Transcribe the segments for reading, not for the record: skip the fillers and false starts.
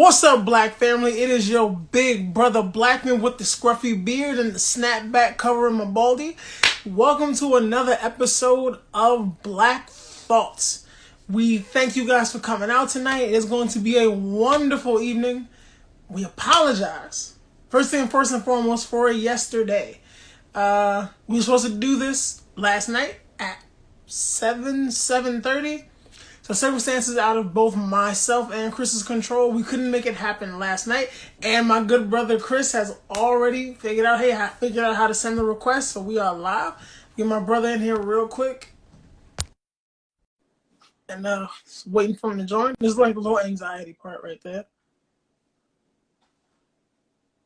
What's up, Blak Family? It is your big brother Blackman with the scruffy beard and the snapback covering my baldy. Welcome to another episode of Blak Thoughtz. We thank you guys for coming out tonight. It's going to be a wonderful evening. We apologize. First and foremost for yesterday. We were supposed to do this last night at 7:30. So circumstances out of both myself and Chris's control, we couldn't make it happen last night. And my good brother Chris has already figured out, how to send the request. So we are live. Get my brother in here real quick. And just waiting for him to join. There's like a little anxiety part right there.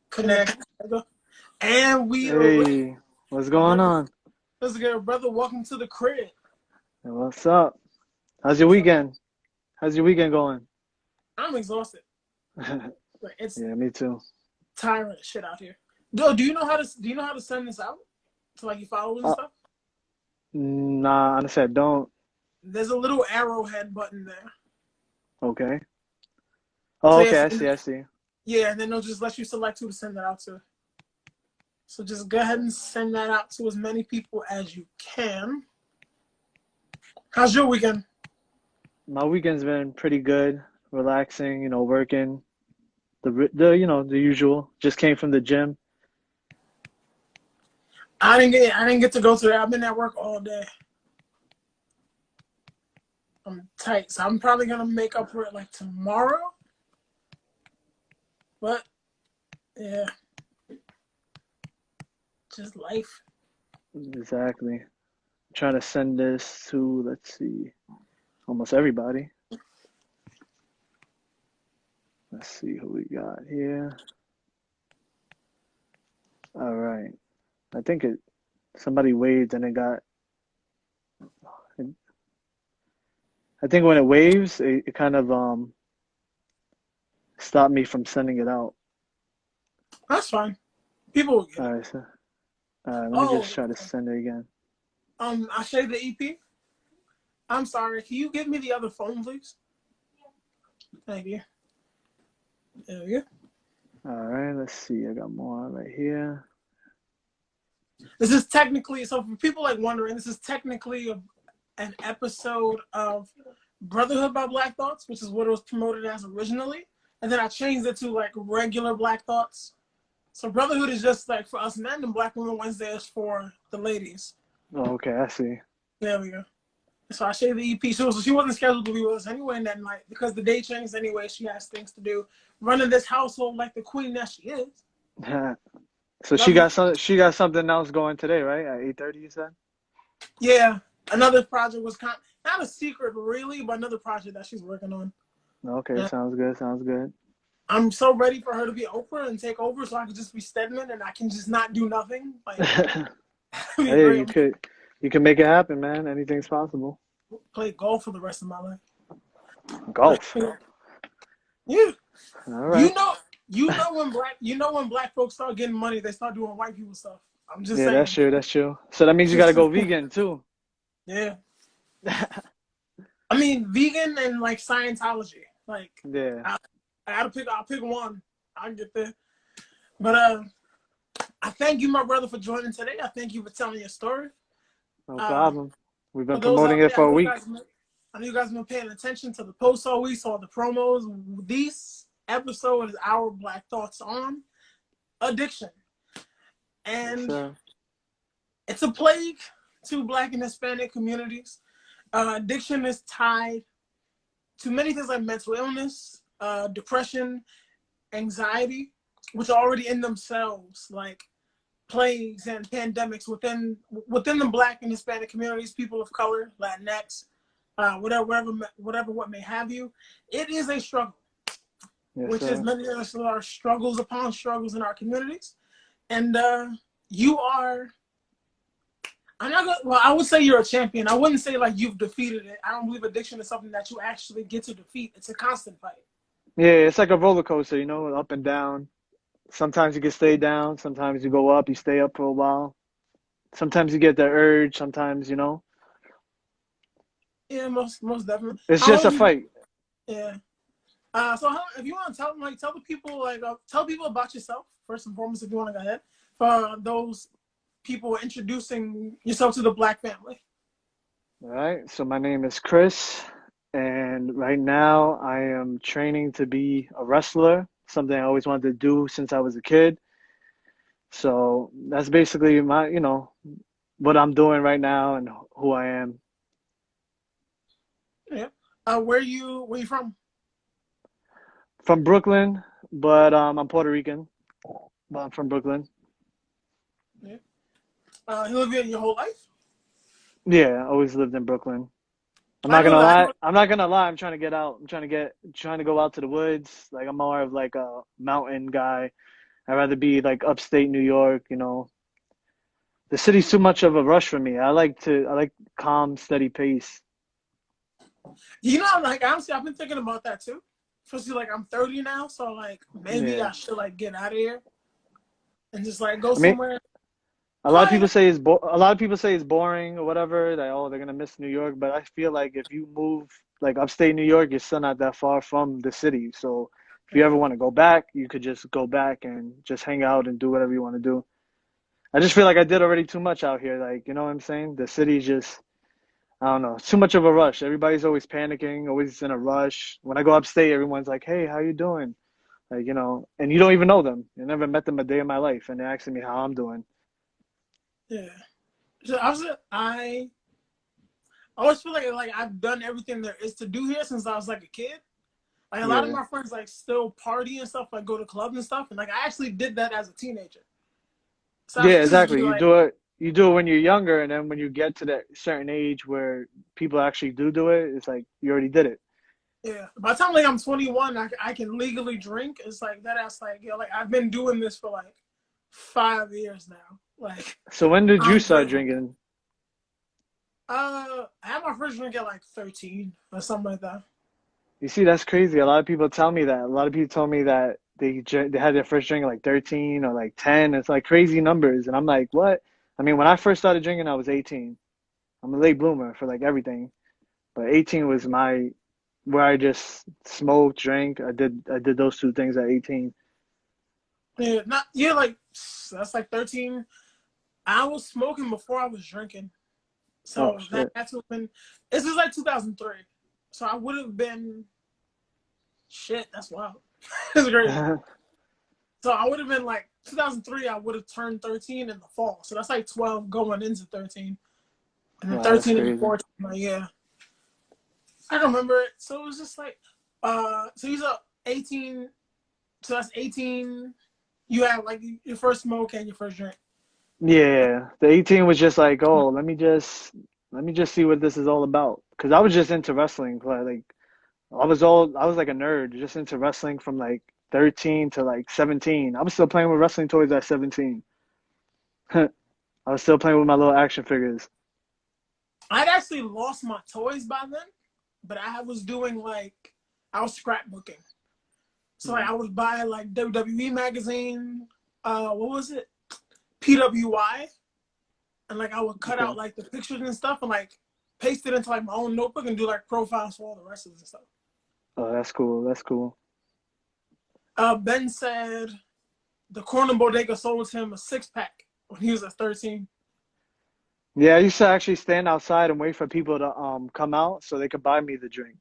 Connect. And Hey, what's going on? Let's get brother. Welcome to the crib. Hey, what's up? How's your weekend? How's your weekend going? I'm exhausted. It's Yeah, me too. tiring shit out here. Do you know how to send this out to like your followers and stuff? Nah, honestly, I don't. There's a little arrowhead button there. Okay. Oh, So, okay, yeah, I see. Yeah, and then they'll just let you select who to send that out to. So just go ahead and send that out to as many people as you can. How's your weekend? My weekend's been pretty good, relaxing, working, the usual. Just came from the gym. I didn't get to go to that. I've been at work all day. I'm tight, so I'm probably gonna make up for it like tomorrow. But yeah, just life. Exactly. Trying to send this to, let's see, almost everybody. Let's see who we got here. All right. I think somebody waved and I think when it waves, it kind of stopped me from sending it out. That's fine. People will get it. All right, let me just try to send it again. I showed the EP. I'm sorry. Can you give me the other phone, please? Thank you. There we go. All right, let's see. I got more right here. This is technically, so for people like wondering, this is technically an episode of Brotherhood by Blak Thoughtz, which is what it was promoted as originally. And then I changed it to like regular Blak Thoughtz. So Brotherhood is just like for us men, and Black Women Wednesday is for the ladies. Oh, okay, I see. There we go. So I showed the EP. So she wasn't scheduled to be with us anyway that night because the day changed anyway. She has things to do, running this household like the queen that she is. So she got something else going today, right? At 8:30, you said? Yeah, another project was not a secret really, but another project that she's working on. Okay, yeah. Sounds good. I'm so ready for her to be Oprah and take over, so I can just be Stedman and I can just not do nothing. Like, hey, you can make it happen, man. Anything's possible. Play golf for the rest of my life. Golf. Yeah. All right. You know when black folks start getting money, they start doing white people stuff. I'm just saying. That's true. So that means you got to go vegan too. Yeah. I mean, vegan and like Scientology. Like, yeah. I'll pick one. I'll get there. But I thank you, my brother, for joining today. I thank you for telling your story. No problem. We've been promoting it for a week. I know you guys have been paying attention to the posts all week, saw the promos. This episode is our Blak Thoughtz on addiction. And yes, it's a plague to Black and Hispanic communities. Addiction is tied to many things like mental illness, depression, anxiety, which are already in themselves like plagues and pandemics within the Black and Hispanic communities, people of color, Latinx, what may have you. It is a struggle, which is many of us are struggles upon struggles in our communities. And you are, I would say you're a champion. I wouldn't say like you've defeated it. I don't believe addiction is something that you actually get to defeat. It's a constant fight. Yeah, it's like a roller coaster, up and down. Sometimes you can stay down. Sometimes you go up. You stay up for a while. Sometimes you get the urge. Sometimes, Yeah, most definitely. It's just a fight. Yeah. If you want to tell the people, tell people about yourself first and foremost, if you want to go ahead. For those people introducing yourself to the Blak family. All right. So my name is Chris, and right now I am training to be a wrestler, something I always wanted to do since I was a kid. So that's basically what I'm doing right now and who I am. Yeah. Where you from? From Brooklyn, but I'm Puerto Rican, but I'm from Brooklyn. Yeah. You live here your whole life? Yeah, I always lived in Brooklyn. I'm I not know gonna that. I lie. know. I'm not gonna lie. I'm trying to get out. Trying to go out to the woods. Like I'm more of like a mountain guy. I'd rather be like upstate New York. The city's too much of a rush for me. I like calm, steady pace. Honestly, I've been thinking about that too. Especially I'm 30 now, so maybe Yeah. I should get out of here and just go I mean, somewhere a lot of people quiet. say a lot of people say it's boring or whatever. That they're gonna miss New York, but I feel like if you move like upstate New York, you're still not that far from the city. So if you ever Yeah. want to go back, you could just go back and just hang out and do whatever you want to do. I just feel like I did already too much out here. Like, you know what I'm saying? The city's just, I don't know, it's too much of a rush. Everybody's always panicking, always in a rush. When I go upstate, everyone's like, "Hey, how you doing?" And you don't even know them. You never met them a day in my life, and they're asking me how I'm doing. Yeah. So I always feel like I've done everything there is to do here since I was a kid. A lot of Yeah. my friends still party and stuff, go to clubs and stuff, and I actually did that as a teenager. So I Yeah, should just be exactly. You do it when you're younger, and then when you get to that certain age where people actually do it, it's like you already did it. yeah. By the time I'm 21, I can legally drink. It's that's I've been doing this for 5 years now. So when did you I'm start grateful. drinking? I had my first drink at 13 or something like that. You see, that's crazy. A lot of people tell me that. A lot of people told me that they had their first drink at like 13 or like 10. It's like crazy numbers, and I'm like, what? I mean, when I first started drinking, I was 18. I'm a late bloomer for like everything, but 18 was my where I just smoked, drank. I did those two things at 18. Yeah, not yeah, that's 13. I was smoking before I was drinking. Oh So that shit. had to have been this is 2003. So I would have been shit, that's wild. It's crazy. So I would have been 2003, I would have turned 13 in the fall. So that's 12 going into 13. And then Wow, that's 13 into crazy. 14. Yeah. I remember it. So it was just so you saw 18, so that's 18. You had your first smoke and your first drink. Yeah, the 18 was just like, oh, let me just see what this is all about. Because I was just into wrestling. Like I was like a nerd, just into wrestling from like 13 to like 17. I was still playing with wrestling toys at 17. I was still playing with my little action figures. I'd actually lost my toys by then, but I was doing I was scrapbooking. So Mm, I would buy WWE magazine, what was it? PWI, and I would cut okay. out the pictures and stuff and paste it into my own notebook and do profiles for all the wrestlers and stuff. Oh, that's cool. That's cool. Ben said the corner bodega sold him a 6-pack when he was at 13. Yeah, I used to actually stand outside and wait for people to come out so they could buy me the drink.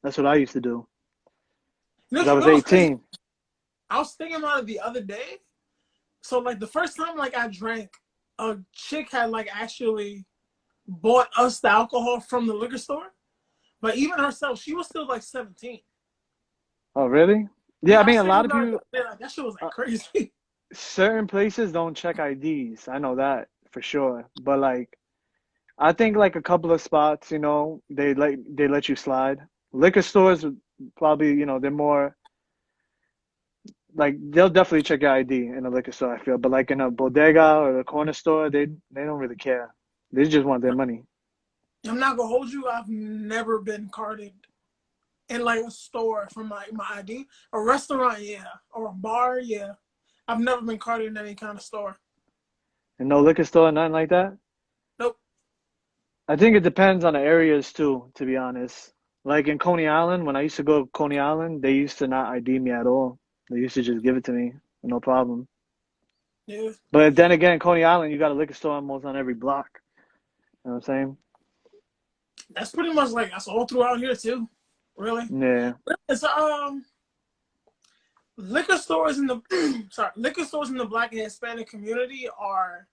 That's what I used to do because I You was know what's crazy? 18. I was thinking about it the other day. So the first time I drank, a chick had actually bought us the alcohol from the liquor store, but even herself, she was still 17. Oh, really? Yeah, I Yeah, I was mean, a thinking lot of about it the people, other day, that shit was uh, crazy. certain places don't check IDs. I know that for sure. But like, I think like a couple of spots, they let you slide. Liquor stores probably, they're more like they'll definitely check your ID in a liquor store, I feel. But like in a bodega or a corner store, they don't really care. They just want their money. I'm not gonna hold you. I've never been carded in a store for my ID. A restaurant, yeah, or a bar, yeah. I've never been carded in any kind of store. And no liquor store, nothing like that. Nope. I think it depends on the areas too, to be honest. Like in Coney Island, when I used to go to Coney Island, they used to not ID me at all. They used to just give it to me, no problem. Yeah, But then again, Coney Island, you got a liquor store almost on every block. You know what I'm saying? that's pretty much like that's all throughout here too. Really, Yeah. it's liquor stores in the liquor stores in the Black and Hispanic community are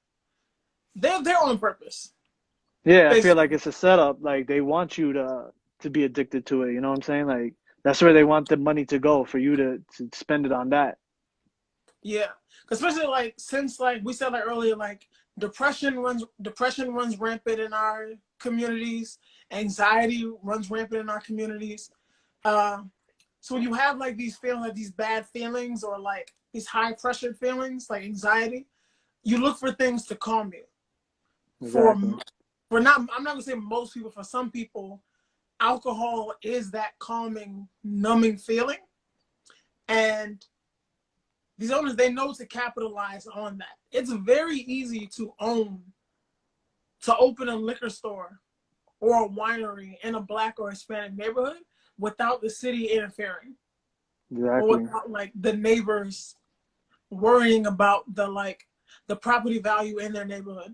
they're on purpose. Yeah, I feel Basically, like it's a setup. Like they want you to be addicted to it. You know what I'm saying? Like that's where they want the money to go for you to spend it on that. yeah. Especially like since like we said like earlier, like depression runs rampant in our communities, anxiety runs rampant in our communities. Uh, so when you have like these feelings, like these bad feelings, or like these high pressure feelings, like anxiety, you look for things to calm you. For Exactly. for not, I'm not gonna say most people. For some people, alcohol is that calming, numbing feeling, and these owners, they know to capitalize on that. It's very easy to open a liquor store or a winery in a Black or Hispanic neighborhood without the city interfering, or Exactly. without like the neighbors worrying about the property value in their neighborhood.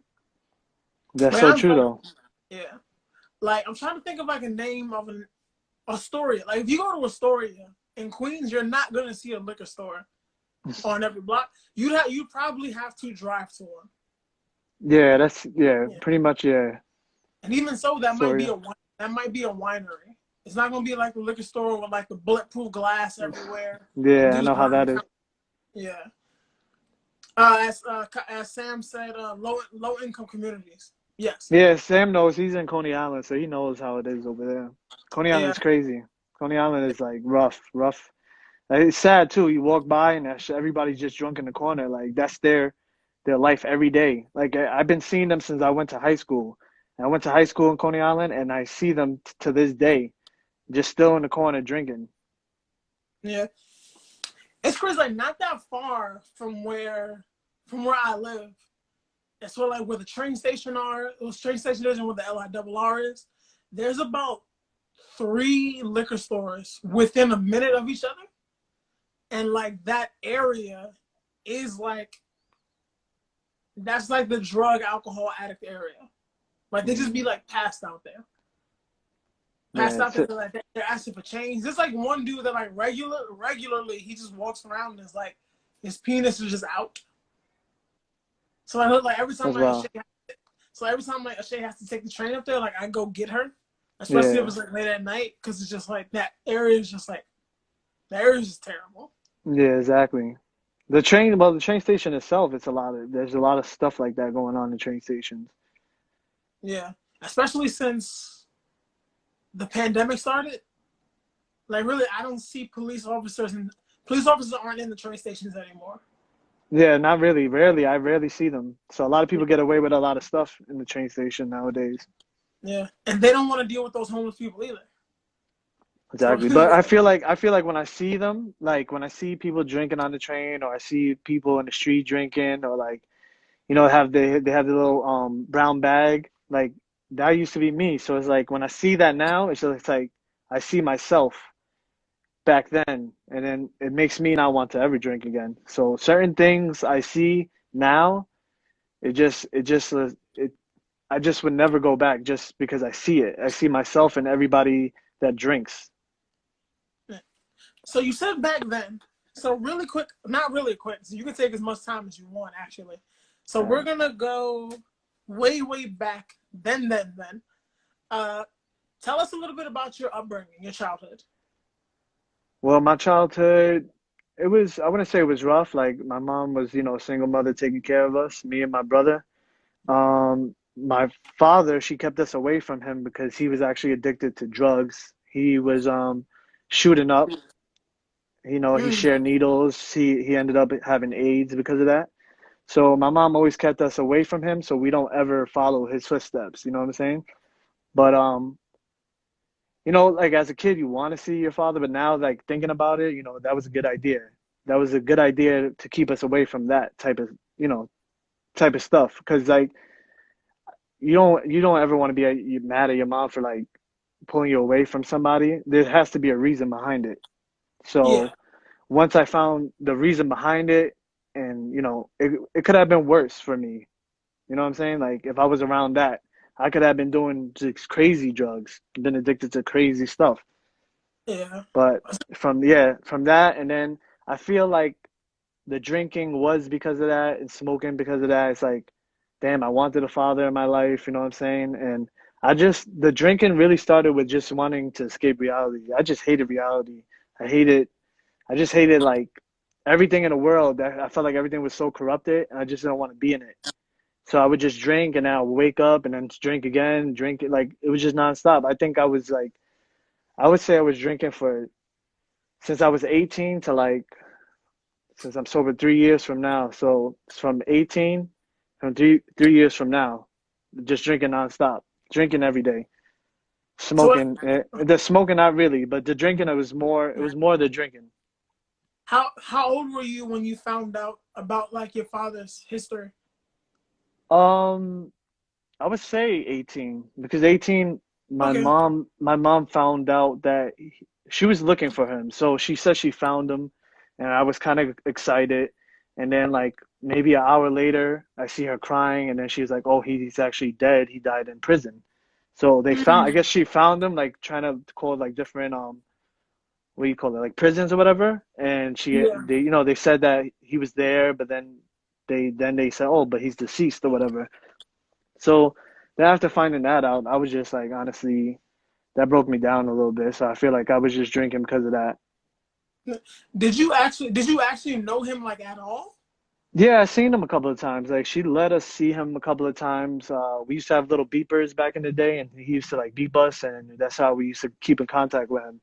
That's Like so I'm true though. yeah, like I'm trying to think of like a name of an Astoria. Like if you go to Astoria in Queens, you're not gonna see a liquor store on every block. You'd probably have to drive to one. Yeah, that's yeah, Yeah. pretty much yeah. And even so, Sorry. that might be a winery. It's not gonna be like the liquor store with like the bulletproof glass everywhere and Yeah, I dudes know how behind that the is. counter. Yeah. As Sam said, low income communities. Yes. Yeah, Sam knows he's in Coney Island, so he knows how it is over there. Coney Yeah. Island's crazy. Coney Island is like rough, rough. Like, it's sad too. You walk by and everybody's just drunk in the corner. Like that's their life every day. Like I've been seeing them since I went to high school. And I went to high school in Coney Island, and I see them to this day, just still in the corner drinking. Yeah. It's crazy. Like not that far from where I live. It's sort of like where the train station are. Those train station is and where the LIRR is. There's about 3 liquor stores within a minute of each other, and like that area is like that's like the drug alcohol addict area. Like they just Mm. be like passed out there. Yeah, Passed out it's there, like they're asking for change. There's like one dude that like regularly he just walks around and is like his penis is just out. So I look like every time as like well. every time like Shay has to take the train up there, like I go get her, especially if Yeah, it's like late at night, because it's just like that area is just terrible. yeah, exactly. The train station itself, there's a lot of stuff like that going on in the train stations. Yeah, especially since the pandemic started. Like really, I don't see police officers aren't in the train stations anymore. Yeah, not really. I rarely see them. So a lot of Yeah, people get away with a lot of stuff in the train station nowadays. yeah, and they don't want to deal with those homeless people either. So Exactly. But I feel like when I see them, like when I see people drinking on the train or I see people in the street drinking or like, they have the little brown bag, like that used to be me. So it's like when I see that now, it's like I see myself back then and then it makes me not want to ever drink again. So certain things I see now, it I just would never go back just because I see it. I see myself and everybody that drinks. so you said back then. So really quick, not really quick. So you can take as much time as you want, actually. So we're Uh, gonna go way back. Then. Uh, Tell us a little bit about your upbringing, your childhood. well, my childhood, I wouldn't say it was rough. Like my mom was, a single mother taking care of us, me and my brother. My father, she kept us away from him because he was actually addicted to drugs. He was shooting up. He Mm, shared needles. He ended up having AIDS because of that. So my mom always kept us away from him so we don't ever follow his footsteps. You know what I'm saying? But like as a kid, you want to see your father, but now, like thinking about it, that was a good idea. That was a good idea to keep us away from that type of stuff. Because like you don't ever want to be mad at your mom for like pulling you away from somebody, there has to be a reason behind it. Yeah. So once I found the reason behind it, and it could have been worse for me. You know what I'm saying? Like if I was around that, I could have been doing just crazy drugs, been addicted to crazy stuff. Yeah. But from that, and then I feel like the drinking was because of that, and smoking because of that. It's like, damn, I wanted a father in my life. You know what I'm saying? And the drinking really started with just wanting to escape reality. I just hated reality. I hated I just hated like everything in the world. I felt like everything was so corrupted, and I just didn't want to be in it. So I would just drink, and then I would wake up and then drink again, drink it. Like it was just nonstop. I think I was like, I would say I was drinking for since I was 18 to like since I'm sober 3 years from now. So it's from 18 from 3 years from now, just drinking nonstop, drinking every day, So what? smoking. The smoking not really, but the drinking it was more. It was more the drinking. How old were you when you found out about like your father's history? Um, I would say 18 because 18, Okay. my mom found out that she was looking for him. So she said she found him, and I was kind of excited. And then like maybe an hour later, I see her crying, and then she's like, "Oh, he's actually dead. He died in prison." So I Mm, guess she found him like trying to call like different what do you call it, like prisons or whatever. And yeah. they said that he was there, but then they said, "Oh, but he's deceased or whatever." So then after finding that out, I was just like, honestly, that broke me down a little bit. So I feel like I was just drinking because of that. Did you actually know him like at all? Yeah, I seen him a couple of times. Like she let us see him a couple of times. We used to have little beepers back in the day, and he used to like beep us, and that's how we used to keep in contact with him.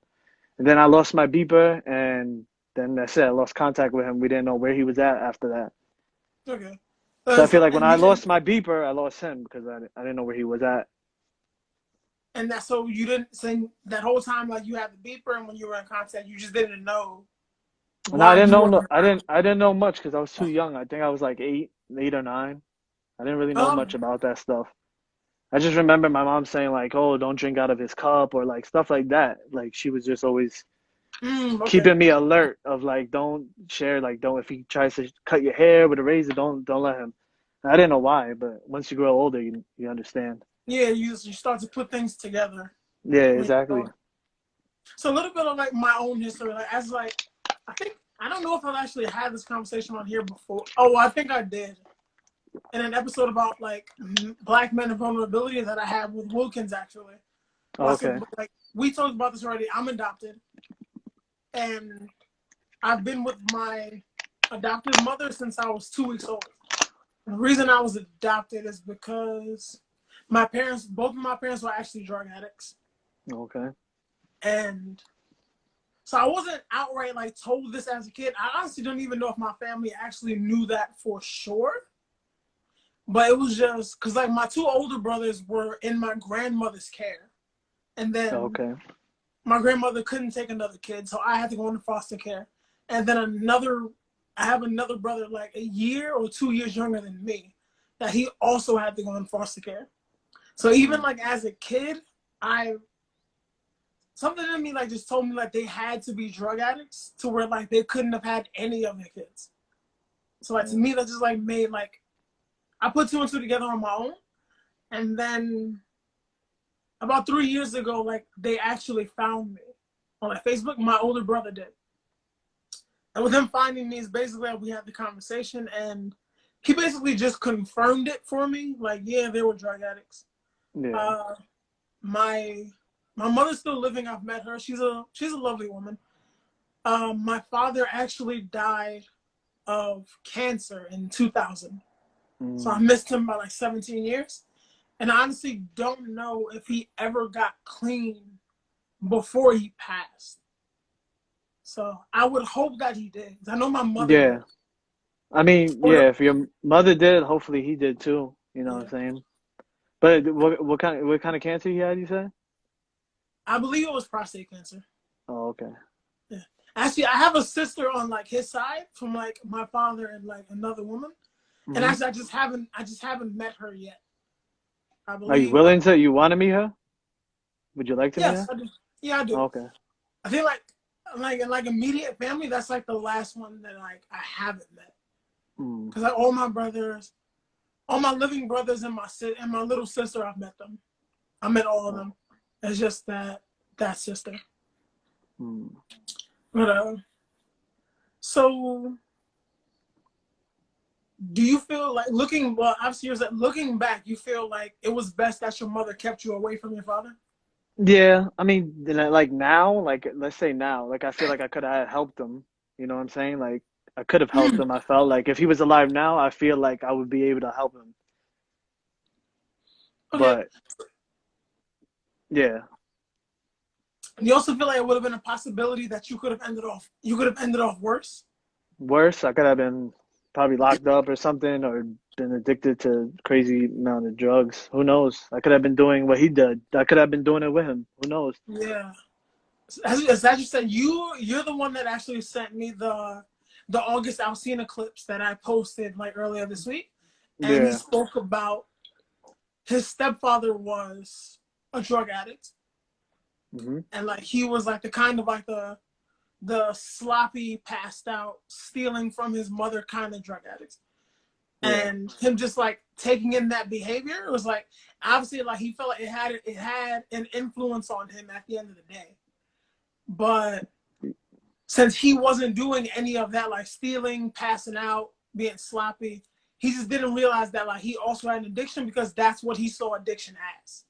And then I lost my beeper, and then that's it. I lost contact with him. We didn't know where he was at after that. Okay. So I feel So like when and I you didn't lost my beeper, I lost him because I didn't know where he was at. and that so you didn't sing that whole time like you had the beeper and when you were in contact you just didn't know And I why didn't you know were no, around. I didn't know much because I was too young. I think I was like 8 or 9. I didn't really know Oh, much about that stuff. I just remember my mom saying like, "Oh, don't drink out of his cup" or like stuff like that. Like she was just always okay. keeping me alert of like, don't share, like don't if he tries to cut your hair with a razor, don't let him. And I didn't know why, but once you grow older, you understand. Yeah, you start to put things together Yeah, when you're exactly. older. So a little bit of like my own history, like as like I think I don't know if I've actually had this conversation on here before. Oh, I think I did in an episode about like black men and vulnerability that I had with Wilkins actually. Well, I said Okay. like we talked about this already. I'm adopted, and I've been with my adoptive mother since I was 2 weeks old. The reason I was adopted is because both of my parents were actually drug addicts, Okay. and so I wasn't outright like told this as a kid. I honestly don't even know if my family actually knew that for sure. But it was just because like my two older brothers were in my grandmother's care, and then Okay. my grandmother couldn't take another kid, so I had to go into foster care. And then I have another brother like a year or 2 years younger than me, that he also had to go in foster care. So even Mm. like as a kid, I something in me like just told me like they had to be drug addicts to where like they couldn't have had any of their kids. So like to Yeah. me that just like made like I put two and two together on my own. And then about 3 years ago, like they actually found me on like Facebook. My older brother did. And with him finding me is basically like we had the conversation and he basically just confirmed it for me. Like, yeah, they were drug addicts. Yeah. Uh my my mother's still living. I've met her. She's a lovely woman. My father actually died of cancer in 2000. So I Mm. missed him by like 17 years. And I honestly don't know if he ever got clean before he passed. So I would hope that he did. I know my mother did. Yeah. I mean, Or yeah, if your mother did, hopefully he did too. You know what I'm yeah, saying? But what kind of cancer he had, you said? I believe it was prostate cancer. Oh, okay. Yeah. Actually, I have a sister on like his side from like my father and like another woman. And Hmm. actually, I just haven't met her yet. I Are you believe. willing to? You want to meet her? Would you like to meet Yes, her? I do. Yeah, I do. Okay. I feel like immediate family. That's like the last one that like I haven't met. Mm. Cause like all my brothers, all my living brothers and my little sister, I've met them. I met all of Oh. them. It's just that sister. Mm. But so do you feel like obviously you're looking back, you feel like it was best that your mother kept you away from your father? Yeah, I mean, like now, like let's say now, like I feel like I could have helped him. You know what I'm saying? Like I could have helped Mm, him. I felt like if he was alive now, I feel like I would be able to help him. okay. But yeah, You also feel like it would have been a possibility that you could have ended off worse? worse, I could have been probably locked up or something, or been addicted to crazy amount of drugs. Who knows? I could have been doing what he did. I could have been doing it with him. Who knows? Yeah. As you said, you're the one that actually sent me the August Alsina clips that I posted like earlier this week, and he Yeah. spoke about his stepfather was a drug addict, Hmm. and like he was like the kind of like the sloppy, passed out, stealing from his mother kind of drug addict, Yeah. and him just like taking in that behavior, it was like obviously like he felt like it had an influence on him at the end of the day, but since he wasn't doing any of that, like stealing, passing out, being sloppy, he just didn't realize that like he also had an addiction because that's what he saw addiction as.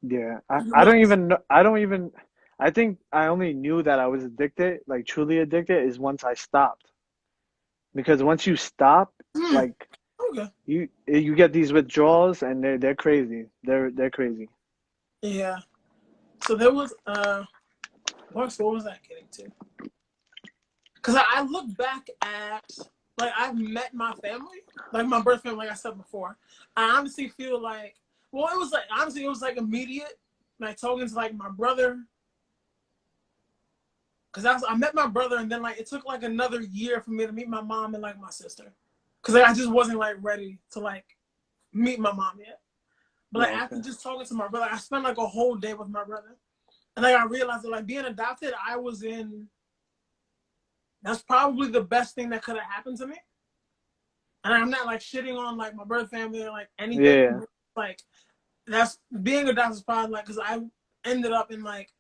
Yeah, You I know? don't even know, I don't even I think I only knew that I was addicted, like truly addicted, is once I stopped. Because once you stop, Hmm. like Okay. you get these withdrawals and they're crazy. They're crazy. Yeah. So there was what was that getting to? Because I look back at like I've met my family, like my birth family, like I said before. I honestly feel like it was like immediate, like talking to like my brother. Cause I met my brother, and then like it took like another year for me to meet my mom and like my sister, cause like, I just wasn't like ready to like meet my mom yet. But like Oh, after okay. just talking to my brother, I spent like a whole day with my brother, and like I realized that like being adopted, I was in. That's probably the best thing that could have happened to me. And I'm not like shitting on like my birth family or like anything. Yeah, Like that's being adopted is probably like because I ended up in like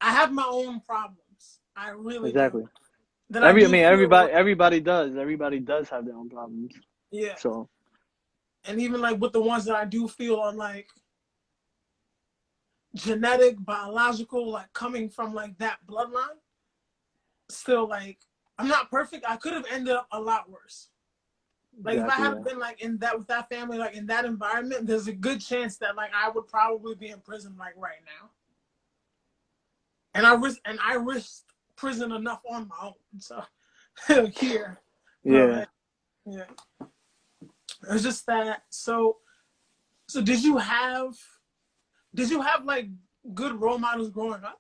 I have my own problems. I really do. exactly. That I I do mean, feel everybody does. Everybody does have their own problems. yeah. So, And even like with the ones that I do feel are like genetic, biological, like coming from like that bloodline, still like I'm not perfect. I could have ended up a lot worse. Like if I exactly, had yeah. been like in that with that family, like in that environment, there's a good chance that like I would probably be in prison like right now. And I risked prison enough on my own. So here. Yeah. So yeah. It's just that so did you have like good role models growing up?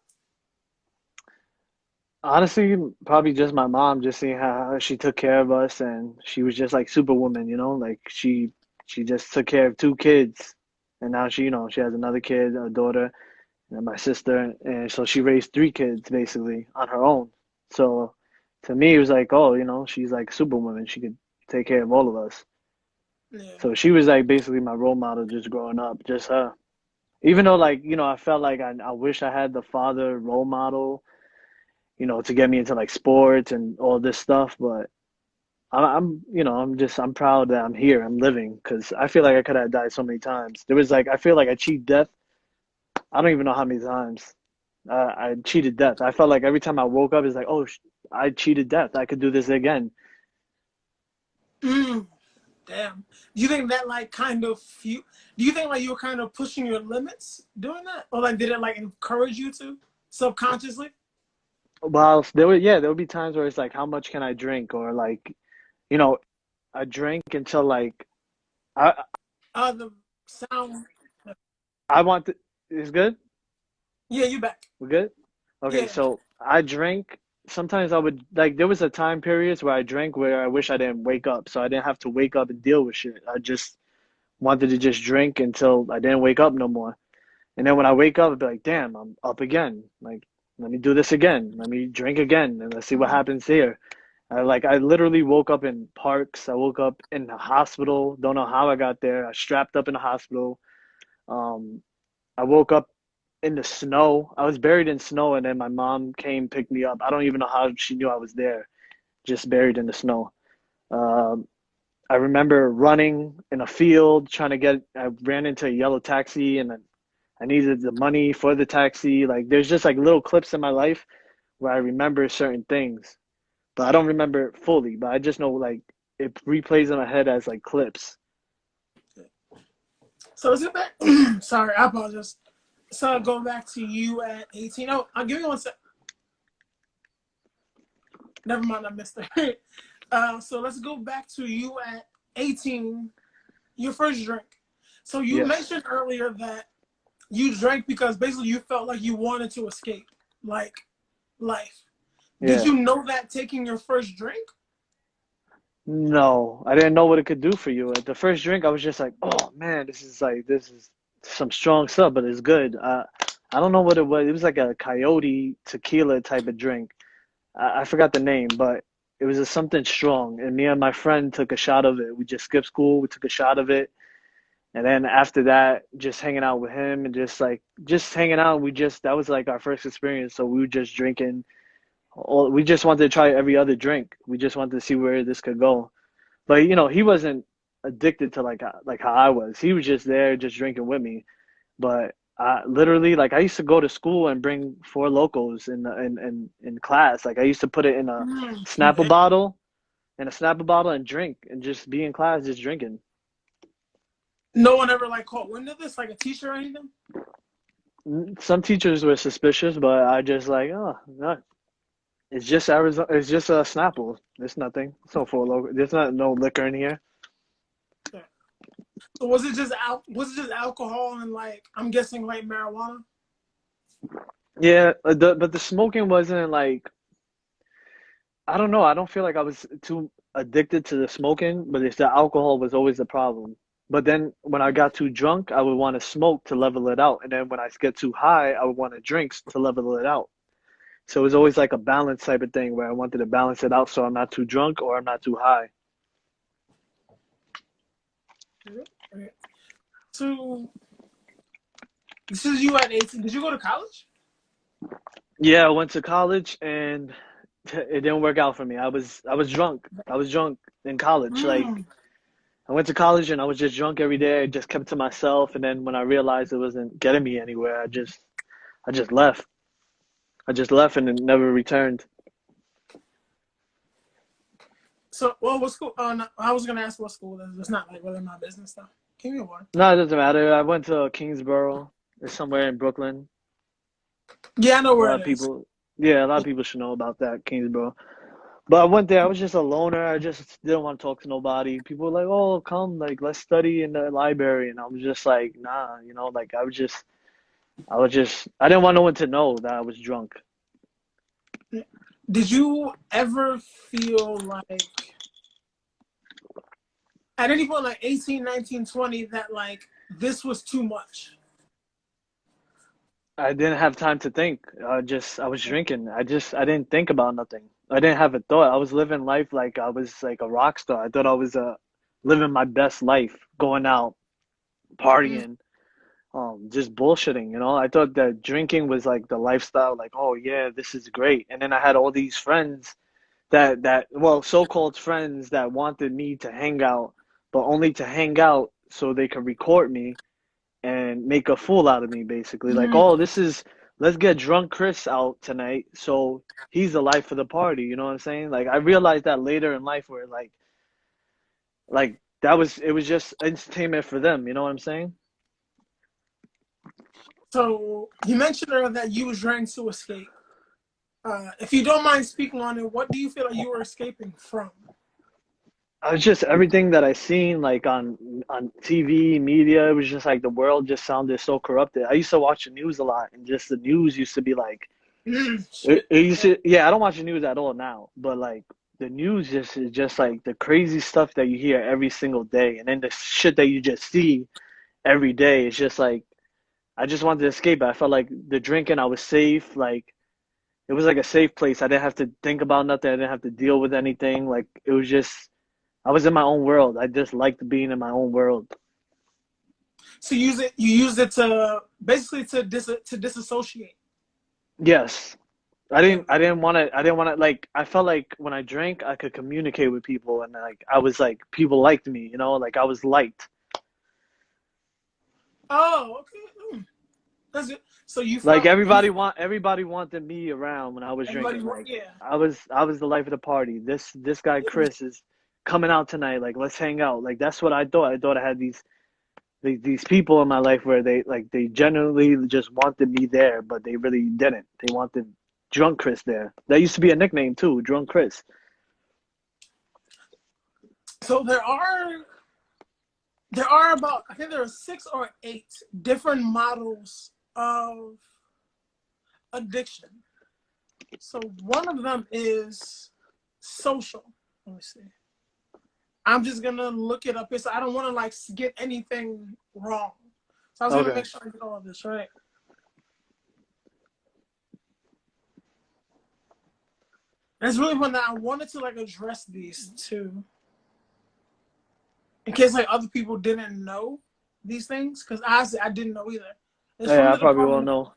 Honestly, probably just my mom, just seeing how she took care of us, and she was just like superwoman, you know, like she just took care of two kids, and now she, she has another kid, a daughter, and my sister, and so she raised three kids basically on her own. So to me, it was like, oh, she's like superwoman. She could take care of all of us. Yeah. So she was like basically my role model just growing up, just her. Even though like, I felt like I wish I had the father role model, to get me into like sports and all this stuff. But I'm proud that I'm here, I'm living, because I feel like I could have died so many times. There was like, I feel like I cheat death. I don't even know how many times I cheated death. I felt like every time I woke up, it's like, oh, I cheated death. I could do this again. Mm, damn. Do you think that like kind of you? Do you think like you were kind of pushing your limits doing that, or like did it like encourage you to subconsciously? Well, there would be times where it's like, how much can I drink? Or like, you know, I drank until like, I, The sound. I want to, it's good? Yeah, you back. We're good? Okay, Yeah. so I drank. Sometimes I would like there was a time periods where I drank where I wish I didn't wake up, so I didn't have to wake up and deal with shit. I just wanted to just drink until I didn't wake up no more. And then when I wake up, I'd be like, damn, I'm up again. Like, let me do this again. Let me drink again, and let's see what Mm. happens here. I literally woke up in parks. I woke up in the hospital. Don't know how I got there. I strapped up in the hospital. Um, I woke up in the snow. I was buried in snow, and then my mom came picked me up. I don't even know how she knew I was there, just buried in the snow. Um, I remember running in a field trying to get. I ran into a yellow taxi, and I needed the money for the taxi. Like, there's just like little clips in my life where I remember certain things, but I don't remember it fully. But I just know like it replays in my head as like clips. So is it back? Sorry, I apologize. So go back to you at 18. Oh, I'll give you one sec. Never mind, I missed it. So let's go back to you at 18, your first drink. So you Yes. mentioned earlier that you drank because basically you felt like you wanted to escape, like life. Did Yeah. you know that taking your first drink? No, I didn't know what it could do for you. At the first drink, I was just like, "Oh man, this is some strong stuff, but it's good." I don't know what it was. It was like a coyote tequila type of drink. I forgot the name, but it was just something strong. And me and my friend took a shot of it. We just skipped school. We took a shot of it, and then after that, just hanging out with him and just hanging out. We just that was like our first experience. So we were just drinking. We just wanted to try every other drink. We just wanted to see where this could go. But he wasn't addicted to like how I was. He was just there, just drinking with me. But literally, like I used to go to school and bring four locos in class. Like I used to put it in a Snapple Okay. bottle, and drink, and just be in class just drinking. No one ever like caught wind of this, like a teacher or anything? Some teachers were suspicious, but I just like, oh no, it's just Arizona. It's just a Snapple. There's nothing. It's no four loco. There's not no liquor in here. Yeah. So was it just alcohol and like I'm guessing like marijuana? Yeah, but the smoking wasn't like I don't know. I don't feel like I was too addicted to the smoking, but it's the alcohol was always the problem. But then when I got too drunk, I would want to smoke to level it out, and then when I get too high, I would want to drink to level it out. So it was always like a balance type of thing where I wanted to balance it out so I'm not too drunk or I'm not too high. Okay. So this is you at 18. Did you go to college? Yeah, I went to college and it didn't work out for me. I was drunk. I was drunk in college. Like Mm. I went to college and I was just drunk every day. I just kept to myself, and then when I realized it wasn't getting me anywhere, I just left. I just left and then never returned. So, well, what school? No, I was gonna ask what school it is. It's not like really my business though. Give me a water. No, it doesn't matter. I went to Kingsborough. It's somewhere in Brooklyn. Yeah, I know A where lot it of is. people, yeah, a lot of people should know about that, Kingsborough. But I went there. I was just a loner. I just didn't want to talk to nobody. People were like, "Oh, come, like, let's study in the library," and I was just like, "Nah," like I didn't want no one to know that I was drunk. Did you ever feel like at any point like 18, 19, 20 that like this was too much? I didn't have time to think. I was drinking. I didn't think about nothing. I didn't have a thought. I was living life like I was like a rock star. I thought I was living my best life, going out, Mm. partying, just bullshitting. I thought that drinking was like the lifestyle. Like, oh yeah, this is great. And then I had all these friends well, so-called friends that wanted me to hang out, but only to hang out so they could record me and make a fool out of me, basically. Like, Mm. oh, let's get drunk Chris out tonight. So he's the life of the party. You know what I'm saying? Like, I realized that later in life where like it was just entertainment for them. You know what I'm saying? So you mentioned earlier that you was trying to escape. If you don't mind speaking on it, what do you feel like you were escaping from? I was just everything that I seen like on TV, media. It was just like the world just sounded so corrupted. I used to watch the news a lot, and just the news used to be like Shit. it used Yeah. to. Yeah, I don't watch the news at all now, but like the news just is just like the crazy stuff that you hear every single day, and then the shit that you just see every day. It's just like I just wanted to escape. I felt like the drinking, I was safe. Like it was like a safe place. I didn't have to think about nothing. I didn't have to deal with anything. Like it was just, I was in my own world. I just liked being in my own world. So you used it to basically to disassociate. Yes. Okay. I didn't want to, like, I felt like when I drank, I could communicate with people and like, I was like, people liked me, you know, like I was liked. Oh, okay. That's it. So you Like felt you everybody wanted me around when I was everybody drinking. Like yeah. I was the life of the party. This guy Chris is coming out tonight. Like let's hang out. Like that's what I thought. I thought I had these people in my life where they genuinely just wanted me there, but they really didn't. They wanted Drunk Chris there. That used to be a nickname too, Drunk Chris. So there are about I think there are 6 or 8 different models of addiction. So one of them is social. Let me see. I'm just gonna look it up here, so I don't want to like get anything wrong. So I was gonna Okay. make sure I get all of this right. And it's really fun that I wanted to like address these too, in case like other people didn't know these things, because I didn't know either. It's from Yeah, I the probably won't Department of know. Health.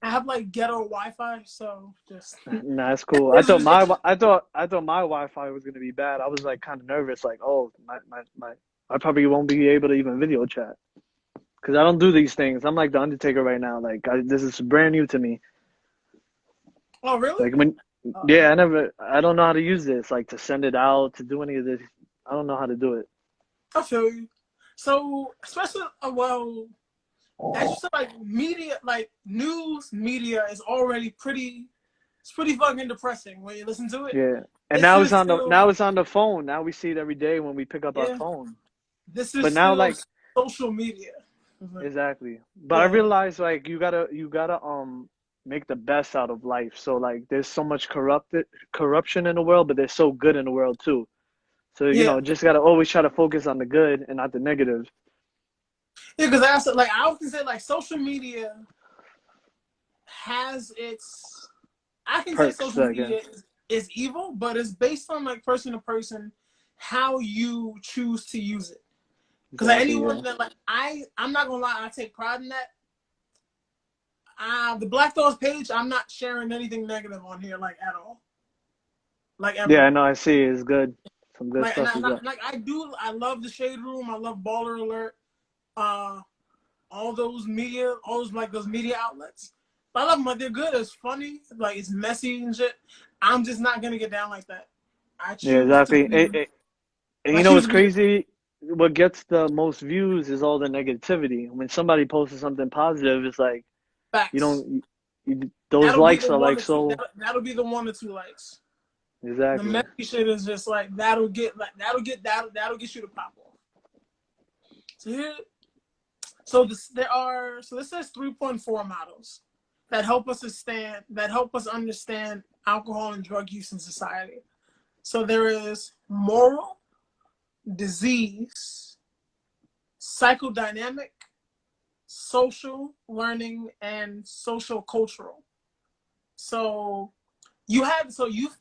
I have like ghetto Wi-Fi, so just Nah, that's cool. it's I thought my Wi-Fi was gonna be bad. I was like kind of nervous, like, oh, my I probably won't be able to even video chat because I don't do these things. I'm like the Undertaker right now. Like this is brand new to me. oh really? Like when, Yeah. yeah, I don't know how to use this. Like to send it out, to do any of this. I don't know how to do it. I feel you. So especially well, as you said, like media, like news media is already pretty. It's pretty fucking depressing when you listen to it. Yeah. And This is now still it's on the phone. Now we see it every day when we pick up our yeah. phone. This is But now still like social media. exactly. But I Yeah. realize like you gotta make the best out of life. So like there's so much corruption in the world, but there's so good in the world too. So you Yeah. know, just gotta always try to focus on the good and not the negative. Yeah, because I said, like I often say, like social media has its. I can say Perks, social I guess. media is evil, but it's based on like person to person how you choose to use it. Because like, Exactly, anyone yeah. that like I'm not gonna lie, I take pride in that. The BlakThoughtz page, I'm not sharing anything negative on here like at all, like Yeah, ever. I know, I see. It's good. Some good Like and stuff is up. like I love the Shade Room. I love Baller Alert. Uh, all those media, all those like those media outlets. But I love them. Like they're good. It's funny. Like it's messy and shit. I'm just not gonna get down like that. I Yeah, choose to exactly. be. And I you know choose what's to be crazy? What gets the most views is all the negativity. When somebody posts something positive, it's like you facts. don't those That'll be likes the are one like or two. so That'll be the 1 or 2 likes. The exactly. messy shit is just like that'll get you to pop off. So here, so this says 3.4 models that help us understand alcohol and drug use in society. So there is moral, disease, psychodynamic, social, learning, and social cultural. So you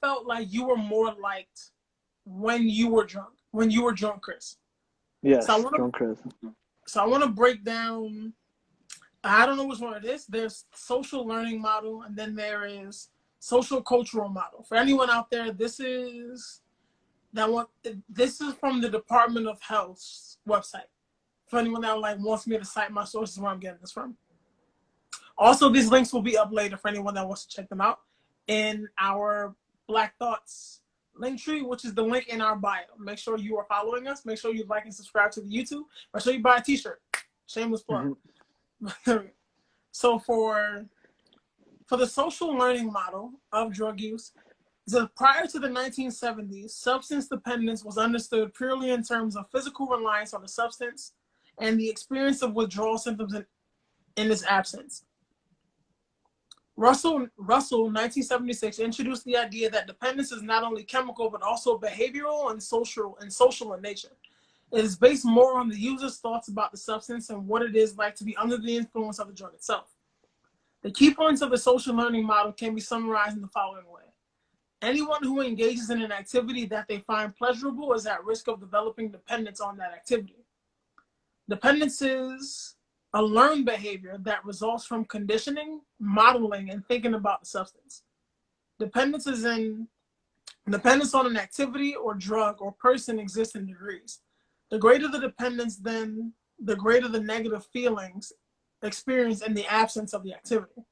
felt like you were more liked when you were drunk, Chris. So I Yes, want to drunk Chris. break down. I don't know which one it is. There's social learning model, and then there is social cultural model. For anyone out there, this is from the Department of Health's website. For anyone that like wants me to cite my sources where I'm getting this from. Also, these links will be up later for anyone that wants to check them out in our BlakThoughtz link tree, which is the link in our bio. Make sure you are following us. Make sure you like and subscribe to the YouTube. Make sure you buy a t-shirt. Shameless plug. Hmm. So for the social learning model of drug use, so prior to the 1970s, substance dependence was understood purely in terms of physical reliance on the substance and the experience of withdrawal symptoms in its absence. Russell, 1976, introduced the idea that dependence is not only chemical but also behavioral and social in nature. It is based more on the user's thoughts about the substance and what it is like to be under the influence of the drug itself. The key points of the social learning model can be summarized in the following way. Anyone who engages in an activity that they find pleasurable is at risk of developing dependence on that activity. Dependence is a learned behavior that results from conditioning, modeling, and thinking about the substance. Dependence on an activity or drug or person exists in degrees. The greater the dependence, then the greater the negative feelings experienced in the absence of the activity.